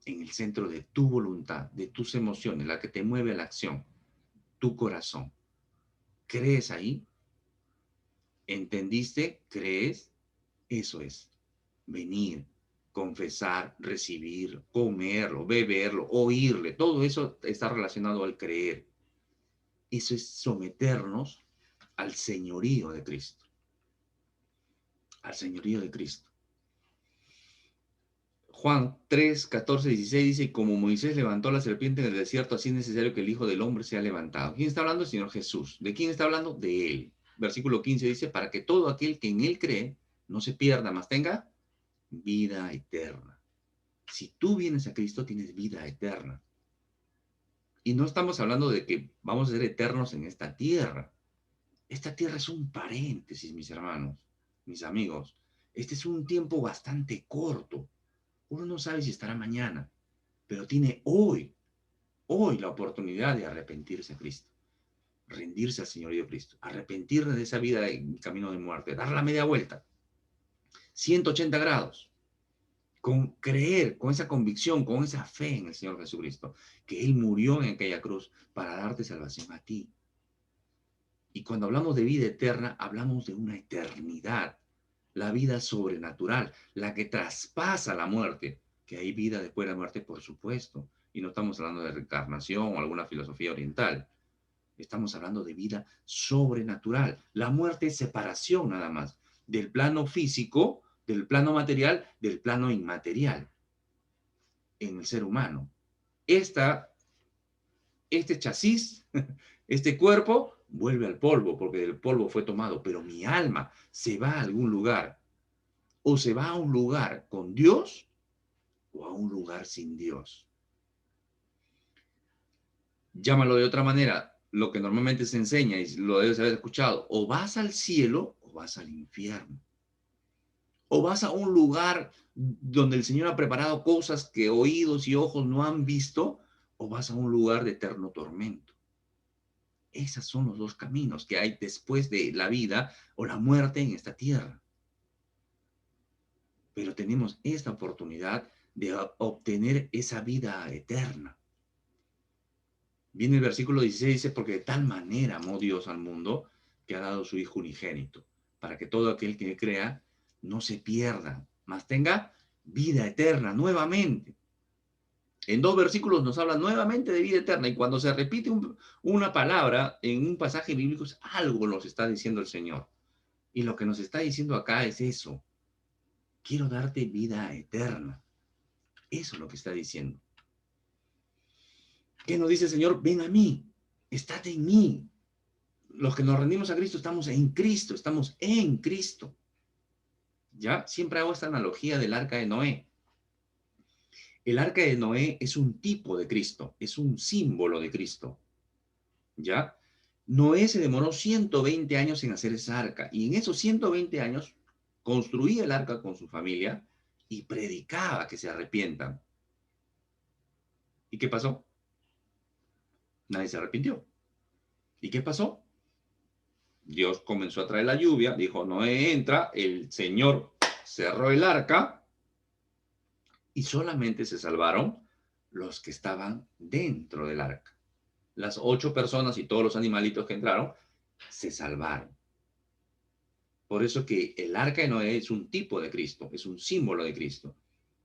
En el centro de tu voluntad, de tus emociones, la que te mueve a la acción, tu corazón. ¿Crees ahí? ¿Entendiste? ¿Crees? Eso es venir, confesar, recibir, comerlo, beberlo, oírle. Todo eso está relacionado al creer. Eso es someternos al señorío de Cristo. Al señorío de Cristo. Juan 3, 14, 16 dice, como Moisés levantó la serpiente en el desierto, así es necesario que el Hijo del Hombre sea levantado. ¿Quién está hablando? El Señor Jesús. ¿De quién está hablando? De Él. Versículo 15 dice, para que todo aquel que en Él cree no se pierda, mas tenga vida eterna. Si tú vienes a Cristo, tienes vida eterna. Y no estamos hablando de que vamos a ser eternos en esta tierra. Esta tierra es un paréntesis, mis hermanos, mis amigos. Este es un tiempo bastante corto. Uno no sabe si estará mañana, pero tiene hoy la oportunidad de arrepentirse a Cristo, rendirse al Señorío de Cristo, arrepentirse de esa vida en camino de muerte, dar la media vuelta, 180 grados, con creer, con esa convicción, con esa fe en el Señor Jesucristo, que Él murió en aquella cruz para darte salvación a ti. Y cuando hablamos de vida eterna, hablamos de una eternidad, la vida sobrenatural, la que traspasa la muerte, que hay vida después de la muerte, por supuesto. Y no estamos hablando de reencarnación o alguna filosofía oriental. Estamos hablando de vida sobrenatural. La muerte es separación nada más del plano físico, del plano material, del plano inmaterial en el ser humano. Este chasis, este cuerpo, vuelve al polvo, porque del polvo fue tomado, pero mi alma se va a algún lugar, o se va a un lugar con Dios, o a un lugar sin Dios. Llámalo de otra manera, lo que normalmente se enseña, y lo debes haber escuchado, o vas al cielo, o vas al infierno. O vas a un lugar donde el Señor ha preparado cosas que oídos y ojos no han visto, o vas a un lugar de eterno tormento. Esos son los dos caminos que hay después de la vida o la muerte en esta tierra. Pero tenemos esta oportunidad de obtener esa vida eterna. Viene el versículo 16, dice, porque de tal manera amó Dios al mundo que ha dado su Hijo unigénito, para que todo aquel que crea no se pierda, mas tenga vida eterna nuevamente. En 2 versículos nos habla nuevamente de vida eterna, y cuando se repite una palabra en un pasaje bíblico, algo nos está diciendo el Señor. Y lo que nos está diciendo acá es eso. Quiero darte vida eterna. Eso es lo que está diciendo. ¿Qué nos dice el Señor? Ven a mí, estate en mí. Los que nos rendimos a Cristo estamos en Cristo, estamos en Cristo. ¿Ya? Siempre hago esta analogía del arca de Noé. El arca de Noé es un tipo de Cristo, es un símbolo de Cristo. ¿Ya? Noé se demoró 120 años en hacer esa arca, y en esos 120 años construía el arca con su familia y predicaba que se arrepientan. ¿Y qué pasó? Nadie se arrepintió. ¿Y qué pasó? Dios comenzó a traer la lluvia, dijo, Noé entra, el Señor cerró el arca y solamente se salvaron los que estaban dentro del arca. Las 8 personas y todos los animalitos que entraron se salvaron. Por eso que el arca de Noé es un tipo de Cristo, es un símbolo de Cristo.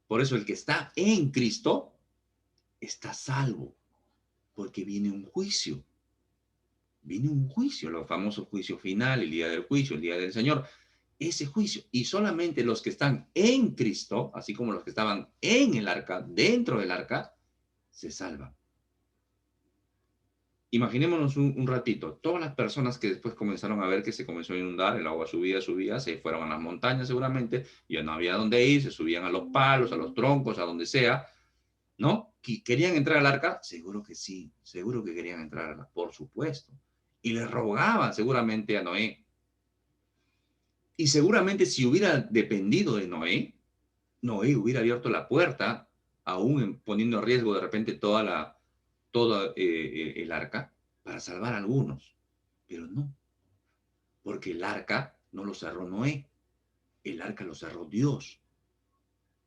Por eso el que está en Cristo está salvo, porque viene un juicio. Viene un juicio, los famosos juicios final, el día del juicio, el día del Señor. Ese juicio. Y solamente los que están en Cristo, así como los que estaban en el arca, dentro del arca, se salvan. Imaginémonos un ratito, todas las personas que después comenzaron a ver que se comenzó a inundar, el agua subía, se fueron a las montañas seguramente, ya no había dónde ir, se subían a los palos, a los troncos, a donde sea, ¿no? ¿Querían entrar al arca? Seguro que sí, seguro que querían entrar al arca, por supuesto. y le rogaban seguramente a Noé. Y seguramente si hubiera dependido de Noé, Noé hubiera abierto la puerta, aún poniendo en riesgo de repente todo el arca, para salvar a algunos. Pero no, porque el arca no lo cerró Noé, el arca lo cerró Dios.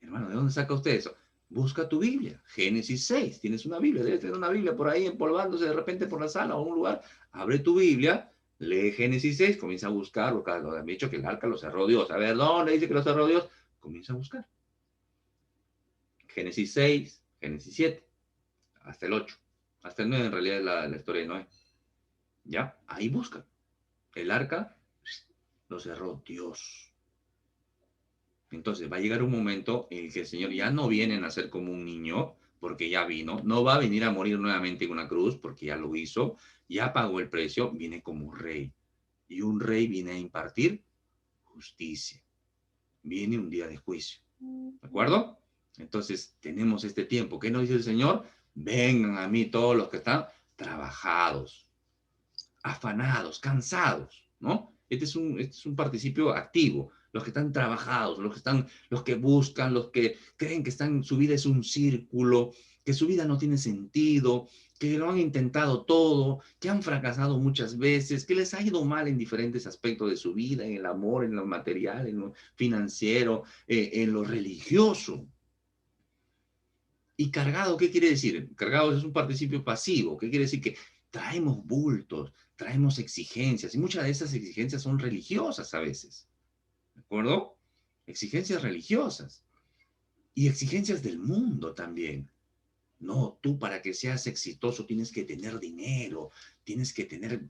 Hermano, ¿de dónde saca usted eso? Busca tu Biblia, Génesis 6. Tienes una Biblia, debes tener una Biblia por ahí empolvándose de repente por la sala o un lugar. Abre tu Biblia, lee Génesis 6, comienza a buscar lo que han dicho que el arca lo cerró Dios. A ver, ¿dónde dice que lo cerró Dios? Comienza a buscar. Génesis 6, Génesis 7, hasta el 8. Hasta el 9 en realidad es la historia de Noé. ¿Ya? Ahí busca. El arca lo cerró Dios. Entonces va a llegar un momento en el que el Señor ya no viene a nacer como un niño, porque ya vino, no va a venir a morir nuevamente en una cruz, porque ya lo hizo, ya pagó el precio, viene como rey. Y un rey viene a impartir justicia. Viene un día de juicio. ¿De acuerdo? Entonces tenemos este tiempo. ¿Qué nos dice el Señor? Vengan a mí todos los que están trabajados, afanados, cansados, ¿no? Este es un participio activo. Los que están trabajados, los que buscan, los que creen que su vida es un círculo, que su vida no tiene sentido, que lo han intentado todo, que han fracasado muchas veces, que les ha ido mal en diferentes aspectos de su vida, en el amor, en lo material, en lo financiero, en lo religioso. Y cargado, ¿qué quiere decir? Cargado es un participio pasivo. ¿Qué quiere decir? Que traemos bultos, traemos exigencias, y muchas de esas exigencias son religiosas a veces. ¿De acuerdo? Exigencias religiosas. Y exigencias del mundo también. No, tú para que seas exitoso tienes que tener dinero, tienes que tener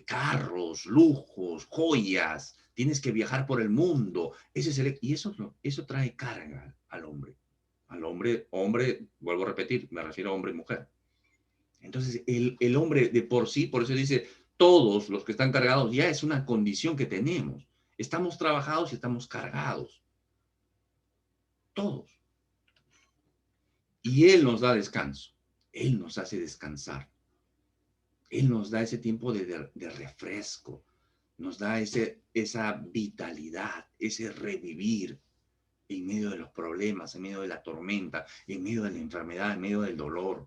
carros, lujos, joyas, tienes que viajar por el mundo. Y eso trae carga al hombre. Al hombre, vuelvo a repetir, me refiero a hombre y mujer. Entonces, el hombre de por sí, por eso dice, todos los que están cargados, ya es una condición que tenemos. Estamos trabajados y estamos cargados. Todos. Y Él nos da descanso. Él nos hace descansar. Él nos da ese tiempo de refresco. Nos da esa vitalidad, ese revivir en medio de los problemas, en medio de la tormenta, en medio de la enfermedad, en medio del dolor.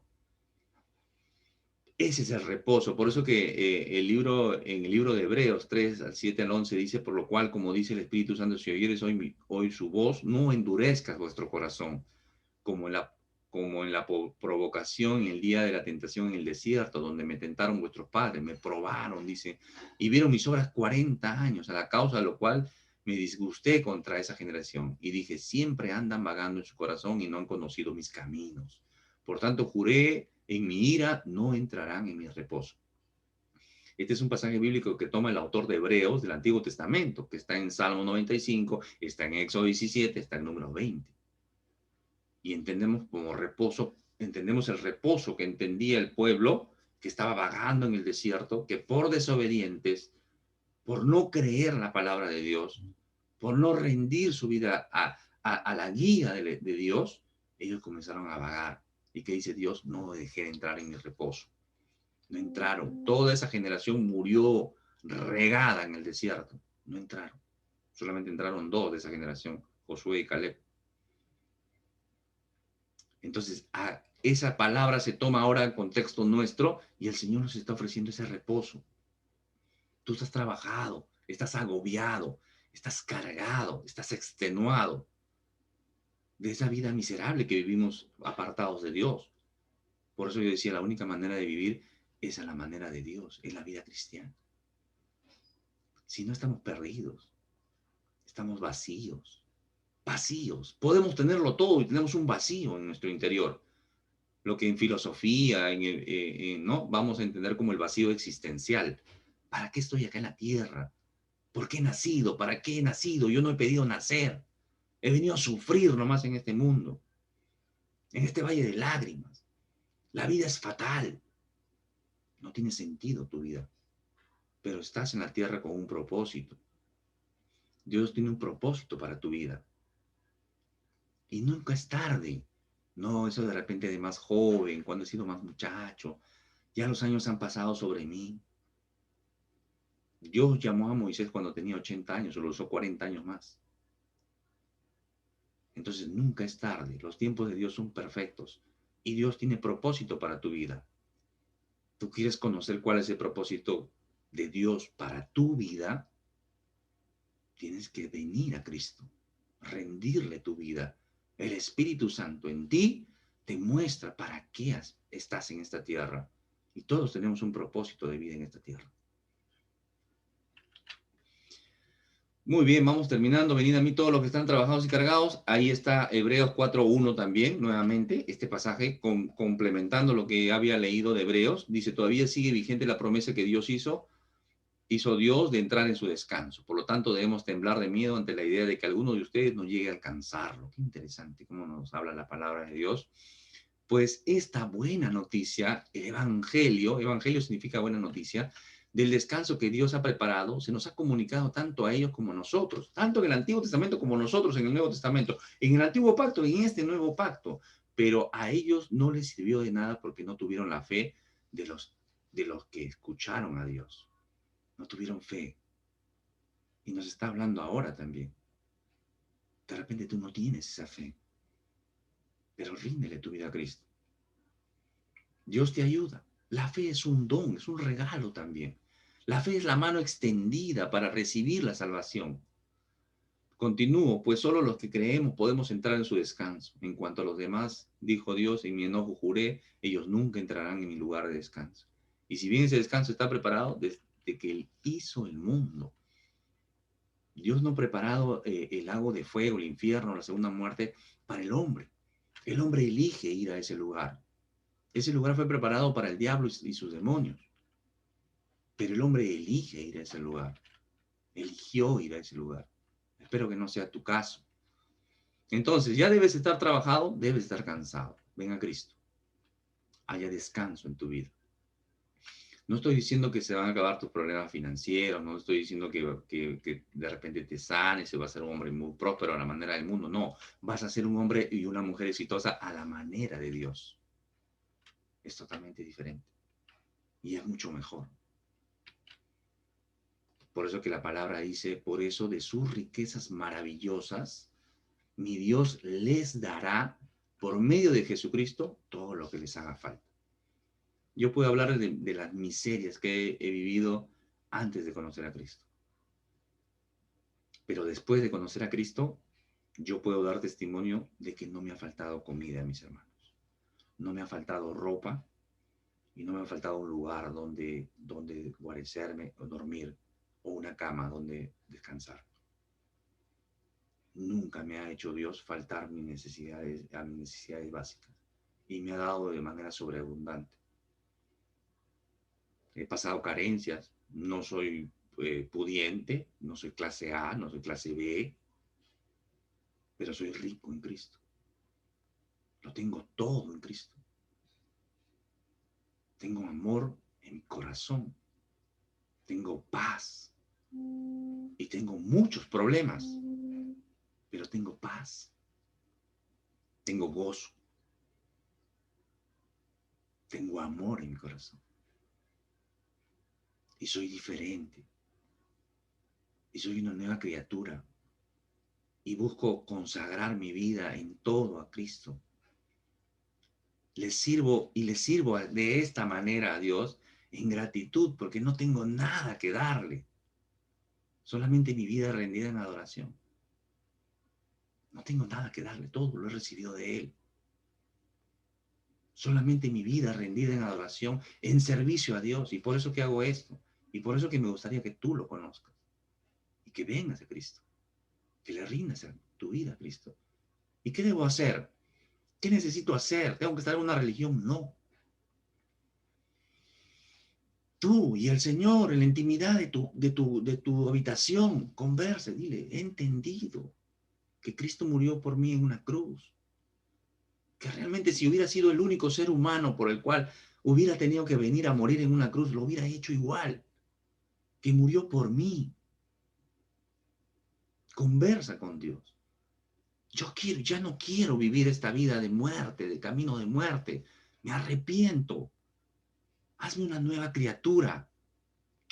Ese es el reposo. Por eso que en el libro de Hebreos 3, al 7 al 11 dice, por lo cual, como dice el Espíritu Santo, si oyeres hoy su voz, no endurezcas vuestro corazón, como en la, como en la provocación en el día de la tentación en el desierto, donde me tentaron vuestros padres, me probaron, dice, y vieron mis obras 40 años, a la causa de lo cual me disgusté contra esa generación. Y dije, siempre andan vagando en su corazón y no han conocido mis caminos. Por tanto, juré en mi ira, no entrarán en mi reposo. Este es un pasaje bíblico que toma el autor de Hebreos del Antiguo Testamento, que está en Salmo 95, está en Éxodo 17, está en Números 20. Y entendemos como reposo, entendemos el reposo que entendía el pueblo que estaba vagando en el desierto, que por desobedientes, por no creer la palabra de Dios, por no rendir su vida a la guía de Dios, ellos comenzaron a vagar. ¿Y qué dice Dios? No dejé de entrar en mi reposo. No entraron. Toda esa generación murió regada en el desierto. No entraron. Solamente entraron dos de esa generación, Josué y Caleb. Entonces, esa palabra se toma ahora en contexto nuestro y el Señor nos está ofreciendo ese reposo. Tú estás trabajado, estás agobiado, estás cargado, estás extenuado de esa vida miserable que vivimos apartados de Dios. Por eso yo decía, la única manera de vivir es a la manera de Dios, es la vida cristiana. Si no, estamos perdidos, estamos vacíos. Podemos tenerlo todo y tenemos un vacío en nuestro interior. Lo que en filosofía, ¿no? Vamos a entender como el vacío existencial. ¿Para qué estoy acá en la tierra? ¿Por qué he nacido? ¿Para qué he nacido? Yo no he pedido nacer. He venido a sufrir nomás en este mundo, en este valle de lágrimas. La vida es fatal. No tiene sentido tu vida, pero estás en la tierra con un propósito. Dios tiene un propósito para tu vida. Y nunca es tarde. No, eso de repente de más joven, cuando he sido más muchacho, ya los años han pasado sobre mí. Dios llamó a Moisés cuando tenía 80 años, o lo usó 40 años más. Entonces nunca es tarde, los tiempos de Dios son perfectos y Dios tiene propósito para tu vida. ¿Tú quieres conocer cuál es el propósito de Dios para tu vida? Tienes que venir a Cristo, rendirle tu vida. El Espíritu Santo en ti te muestra para qué estás en esta tierra. Y todos tenemos un propósito de vida en esta tierra. Muy bien, vamos terminando. Venid a mí todos los que están trabajados y cargados. Ahí está Hebreos 4:1 también, nuevamente, este pasaje complementando lo que había leído de Hebreos. Dice, todavía sigue vigente la promesa que Dios hizo Dios de entrar en su descanso. Por lo tanto, debemos temblar de miedo ante la idea de que alguno de ustedes no llegue a alcanzarlo. Qué interesante cómo nos habla la palabra de Dios. Pues esta buena noticia, el evangelio significa buena noticia, del descanso que Dios ha preparado, se nos ha comunicado tanto a ellos como a nosotros, tanto en el Antiguo Testamento como nosotros en el Nuevo Testamento, en el Antiguo Pacto y en este Nuevo Pacto. Pero a ellos no les sirvió de nada porque no tuvieron la fe de los que escucharon a Dios. No tuvieron fe. Y nos está hablando ahora también. De repente tú no tienes esa fe, pero ríndele tu vida a Cristo. Dios te ayuda. La fe es un don, es un regalo también. La fe es la mano extendida para recibir la salvación. Continúo, pues solo los que creemos podemos entrar en su descanso. En cuanto a los demás, dijo Dios, en mi enojo juré, ellos nunca entrarán en mi lugar de descanso. Y si bien ese descanso está preparado desde que Él hizo el mundo, Dios no ha preparado el lago de fuego, el infierno, la segunda muerte para el hombre. El hombre elige ir a ese lugar. Ese lugar fue preparado para el diablo y sus demonios. Pero el hombre elige ir a ese lugar. Eligió ir a ese lugar. Espero que no sea tu caso. Entonces, ya debes estar trabajado, debes estar cansado. Ven a Cristo. Haya descanso en tu vida. No estoy diciendo que se van a acabar tus problemas financieros, no estoy diciendo que de repente te sanes y vas a ser un hombre muy próspero a la manera del mundo. No, vas a ser un hombre y una mujer exitosa a la manera de Dios. Es totalmente diferente y es mucho mejor. Por eso que la palabra dice, por eso de sus riquezas maravillosas, mi Dios les dará por medio de Jesucristo todo lo que les haga falta. Yo puedo hablar de las miserias que he vivido antes de conocer a Cristo. Pero después de conocer a Cristo, yo puedo dar testimonio de que no me ha faltado comida, mis hermanos. No me ha faltado ropa y no me ha faltado un lugar donde guarecerme o dormir o una cama donde descansar. Nunca me ha hecho Dios faltar a mis necesidades básicas y me ha dado de manera sobreabundante. He pasado carencias, no soy pudiente, no soy clase A, no soy clase B, pero soy rico en Cristo. Lo tengo todo en Cristo. Tengo amor en mi corazón. Tengo paz. Y tengo muchos problemas, pero tengo paz. Tengo gozo. Tengo amor en mi corazón. Y soy diferente. Y soy una nueva criatura. Y busco consagrar mi vida en todo a Cristo. Le sirvo de esta manera a Dios en gratitud porque no tengo nada que darle. Solamente mi vida rendida en adoración. No tengo nada que darle, todo lo he recibido de Él. Solamente mi vida rendida en adoración, en servicio a Dios. Y por eso que hago esto. Y por eso que me gustaría que tú lo conozcas. Y que vengas a Cristo. Que le rindas tu vida a Cristo. ¿Y qué debo hacer? ¿Qué necesito hacer? ¿Tengo que estar en una religión? No. Tú y el Señor en la intimidad de tu habitación, converse, dile, he entendido que Cristo murió por mí en una cruz. Que realmente si hubiera sido el único ser humano por el cual hubiera tenido que venir a morir en una cruz, lo hubiera hecho igual. Que murió por mí. Conversa con Dios. Ya no quiero vivir esta vida de muerte, de camino de muerte. Me arrepiento. Hazme una nueva criatura.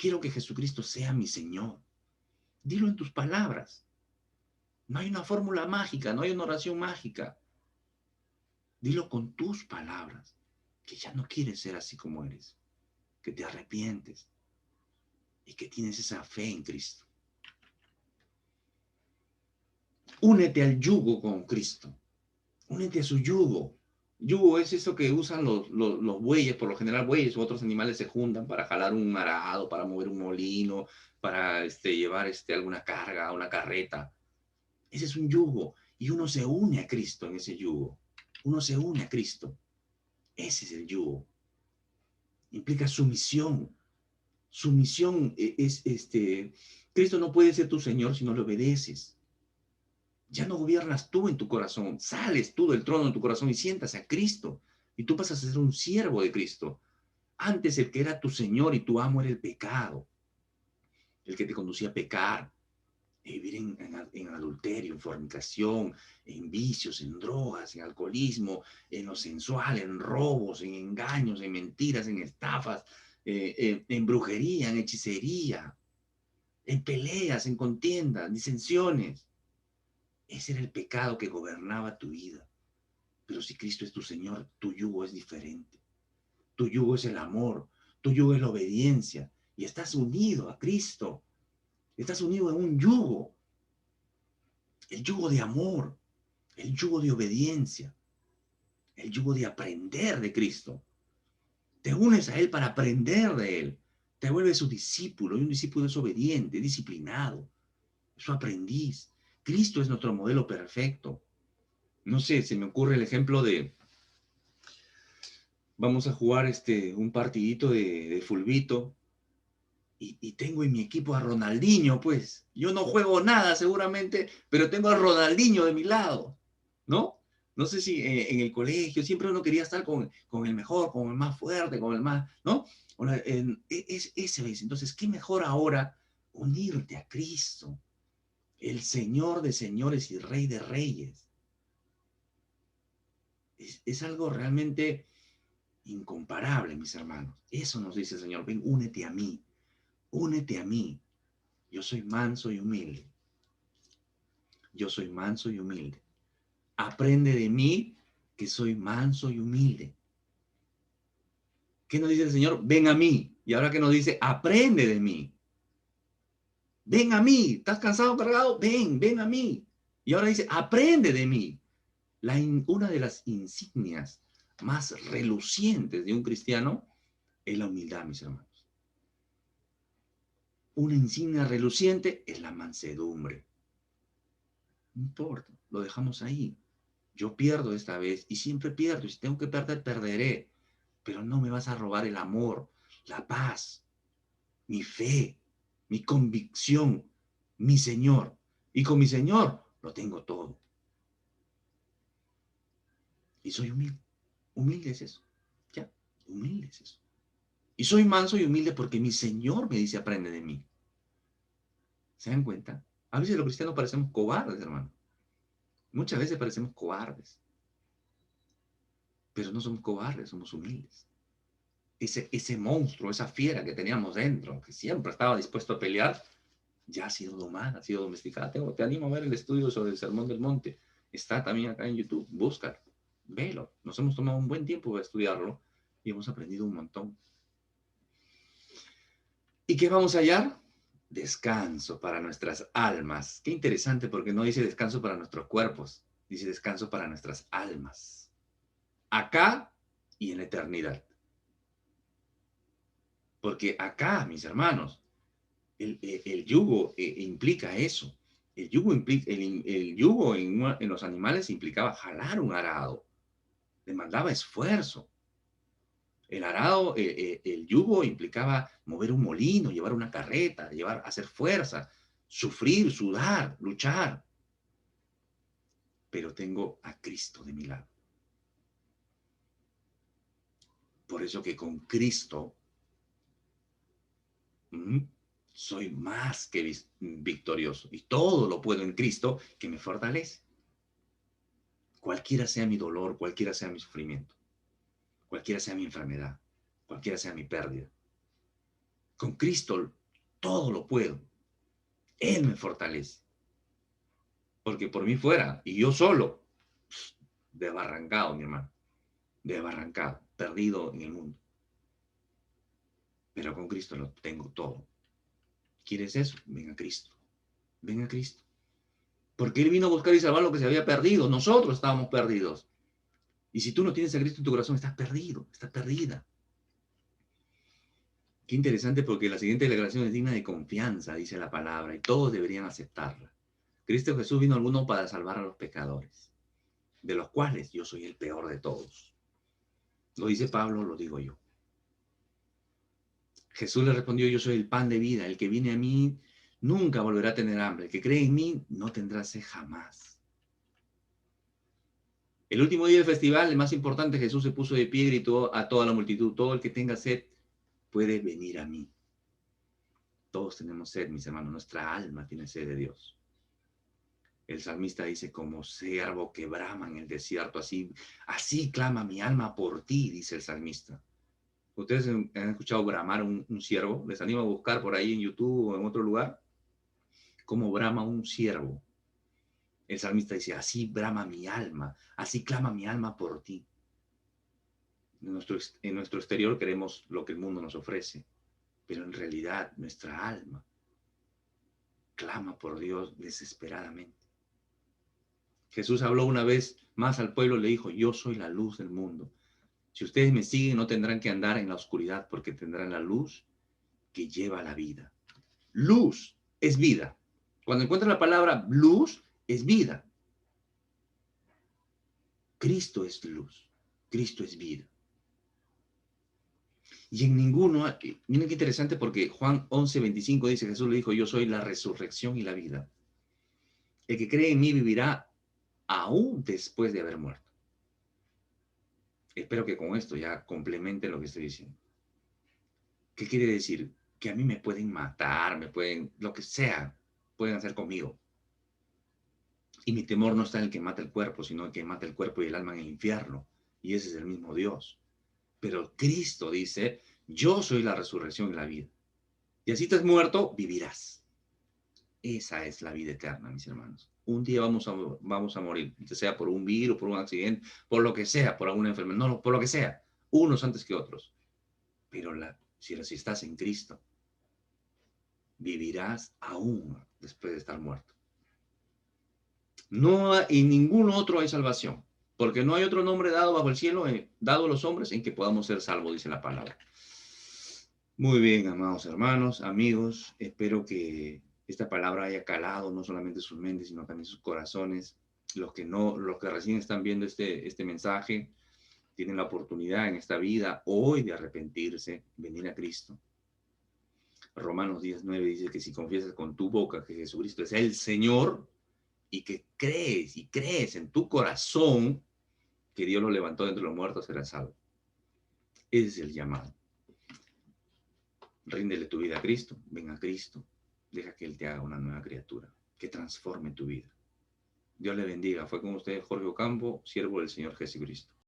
Quiero que Jesucristo sea mi Señor. Dilo en tus palabras. No hay una fórmula mágica, no hay una oración mágica. Dilo con tus palabras, que ya no quieres ser así como eres, que te arrepientes y que tienes esa fe en Cristo. Únete al yugo con Cristo. Únete a su yugo. Yugo es eso que usan los bueyes, por lo general bueyes u otros animales se juntan para jalar un arado, para mover un molino, para llevar alguna carga, una carreta. Ese es un yugo y uno se une a Cristo en ese yugo. Uno se une a Cristo. Ese es el yugo. Implica sumisión. Sumisión es, Cristo no puede ser tu Señor si no le obedeces. Ya no gobiernas tú en tu corazón, sales tú del trono en tu corazón y sientas a Cristo. Y tú pasas a ser un siervo de Cristo. Antes el que era tu Señor y tu amo era el pecado. El que te conducía a pecar, a vivir en adulterio, en fornicación, en vicios, en drogas, en alcoholismo, en lo sensual, en robos, en engaños, en mentiras, en estafas, en brujería, en hechicería, en peleas, en contiendas, disensiones. Ese era el pecado que gobernaba tu vida. Pero si Cristo es tu Señor, tu yugo es diferente. Tu yugo es el amor, tu yugo es la obediencia. Y estás unido a Cristo. Estás unido en un yugo. El yugo de amor, el yugo de obediencia, el yugo de aprender de Cristo. Te unes a Él para aprender de Él. Te vuelves su discípulo. Y un discípulo es obediente, disciplinado. Es su aprendiz. Cristo es nuestro modelo perfecto. No sé, se me ocurre el ejemplo de, vamos a jugar un partidito de fulbito y tengo en mi equipo a Ronaldinho, pues. Yo no juego nada seguramente, pero tengo a Ronaldinho de mi lado, ¿no? No sé si en el colegio siempre uno quería estar con el mejor, con el más fuerte, con el más, ¿no? Ese es. Entonces, ¿qué mejor ahora unirte a Cristo, el Señor de señores y Rey de reyes? Es algo realmente incomparable, mis hermanos. Eso nos dice el Señor. Ven, únete a mí. Únete a mí. Yo soy manso y humilde. Yo soy manso y humilde. Aprende de mí, que soy manso y humilde. ¿Qué nos dice el Señor? Ven a mí. Y ahora que nos dice, aprende de mí. Ven a mí. ¿Estás cansado, cargado? Ven a mí. Y ahora dice, aprende de mí. Una de las insignias más relucientes de un cristiano es la humildad, mis hermanos. Una insignia reluciente es la mansedumbre. No importa, lo dejamos ahí. Yo pierdo esta vez y siempre pierdo. Y si tengo que perder, perderé. Pero no me vas a robar el amor, la paz, mi fe, mi convicción, mi Señor. Y con mi Señor lo tengo todo. Y soy humilde. Humilde es eso. Ya, humilde es eso. Y soy manso y humilde porque mi Señor me dice, aprende de mí. ¿Se dan cuenta? A veces los cristianos parecemos cobardes, hermano. Muchas veces parecemos cobardes. Pero no somos cobardes, somos humildes. Ese monstruo, esa fiera que teníamos dentro, que siempre estaba dispuesto a pelear, ya ha sido domada, ha sido domesticada. Te animo a ver el estudio sobre el Sermón del Monte. Está también acá en YouTube. Búscalo, velo. Nos hemos tomado un buen tiempo para estudiarlo y hemos aprendido un montón. ¿Y qué vamos a hallar? Descanso para nuestras almas. Qué interesante, porque no dice descanso para nuestros cuerpos, dice descanso para nuestras almas. Acá y en la eternidad. Porque acá, mis hermanos, el yugo implica eso. El yugo, el yugo en los animales implicaba jalar un arado. Demandaba esfuerzo. El arado, el yugo implicaba mover un molino, llevar una carreta, hacer fuerza, sufrir, sudar, luchar. Pero tengo a Cristo de mi lado. Por eso que con Cristo soy más que victorioso. Y todo lo puedo en Cristo que me fortalece. Cualquiera sea mi dolor, cualquiera sea mi sufrimiento, cualquiera sea mi enfermedad, cualquiera sea mi pérdida. Con Cristo todo lo puedo. Él me fortalece. Porque por mí fuera, y yo solo, desbarrancado, mi hermano, desbarrancado, perdido en el mundo. Pero con Cristo lo tengo todo. ¿Quieres eso? Ven a Cristo. Ven a Cristo. Porque Él vino a buscar y salvar lo que se había perdido. Nosotros estábamos perdidos. Y si tú no tienes a Cristo en tu corazón, estás perdido, estás perdida. Qué interesante, porque la siguiente declaración es digna de confianza, dice la palabra, y todos deberían aceptarla. Cristo Jesús vino al mundo para salvar a los pecadores, de los cuales yo soy el peor de todos. Lo dice Pablo, lo digo yo. Jesús le respondió: yo soy el pan de vida, el que viene a mí nunca volverá a tener hambre, el que cree en mí no tendrá sed jamás. El último día del festival, el más importante, Jesús se puso de pie y gritó a toda la multitud: todo el que tenga sed puede venir a mí. Todos tenemos sed, mis hermanos, nuestra alma tiene sed de Dios. El salmista dice: como ciervo que brama en el desierto, así clama mi alma por ti, dice el salmista. ¿Ustedes han escuchado bramar un ciervo? Les animo a buscar por ahí en YouTube o en otro lugar cómo brama un ciervo. El salmista dice: así brama mi alma, así clama mi alma por ti. En nuestro exterior queremos lo que el mundo nos ofrece, pero en realidad nuestra alma clama por Dios desesperadamente. Jesús habló una vez más al pueblo, le dijo: yo soy la luz del mundo. Si ustedes me siguen, no tendrán que andar en la oscuridad, porque tendrán la luz que lleva a la vida. Luz es vida. Cuando encuentras la palabra luz, es vida. Cristo es luz. Cristo es vida. Y en ninguno, miren qué interesante, porque Juan 11:25 dice: Jesús le dijo: yo soy la resurrección y la vida. El que cree en mí vivirá aún después de haber muerto. Espero que con esto ya complemente lo que estoy diciendo. ¿Qué quiere decir? Que a mí me pueden matar, lo que sea, pueden hacer conmigo. Y mi temor no está en el que mata el cuerpo, sino en el que mata el cuerpo y el alma en el infierno. Y ese es el mismo Dios. Pero Cristo dice: yo soy la resurrección y la vida. Y así estás muerto, vivirás. Esa es la vida eterna, mis hermanos. Un día vamos a morir, ya sea por un virus, por un accidente, por lo que sea, por alguna enfermedad, no, por lo que sea, unos antes que otros. Pero si estás en Cristo, vivirás aún después de estar muerto. No en ningún otro hay salvación, porque no hay otro nombre dado bajo el cielo, dado a los hombres, en que podamos ser salvos, dice la palabra. Muy bien, amados hermanos, amigos, espero que esta palabra haya calado no solamente sus mentes, sino también sus corazones. Los que recién están viendo este mensaje, tienen la oportunidad en esta vida hoy de arrepentirse, venir a Cristo. Romanos 10:9 dice que si confiesas con tu boca que Jesucristo es el Señor, y que crees en tu corazón que Dios lo levantó de entre los muertos, serás salvo. Ese es el llamado. Ríndele tu vida a Cristo, ven a Cristo, deja que Él te haga una nueva criatura, que transforme tu vida. Dios le bendiga. Fue con ustedes Jorge Ocampo, siervo del Señor Jesucristo.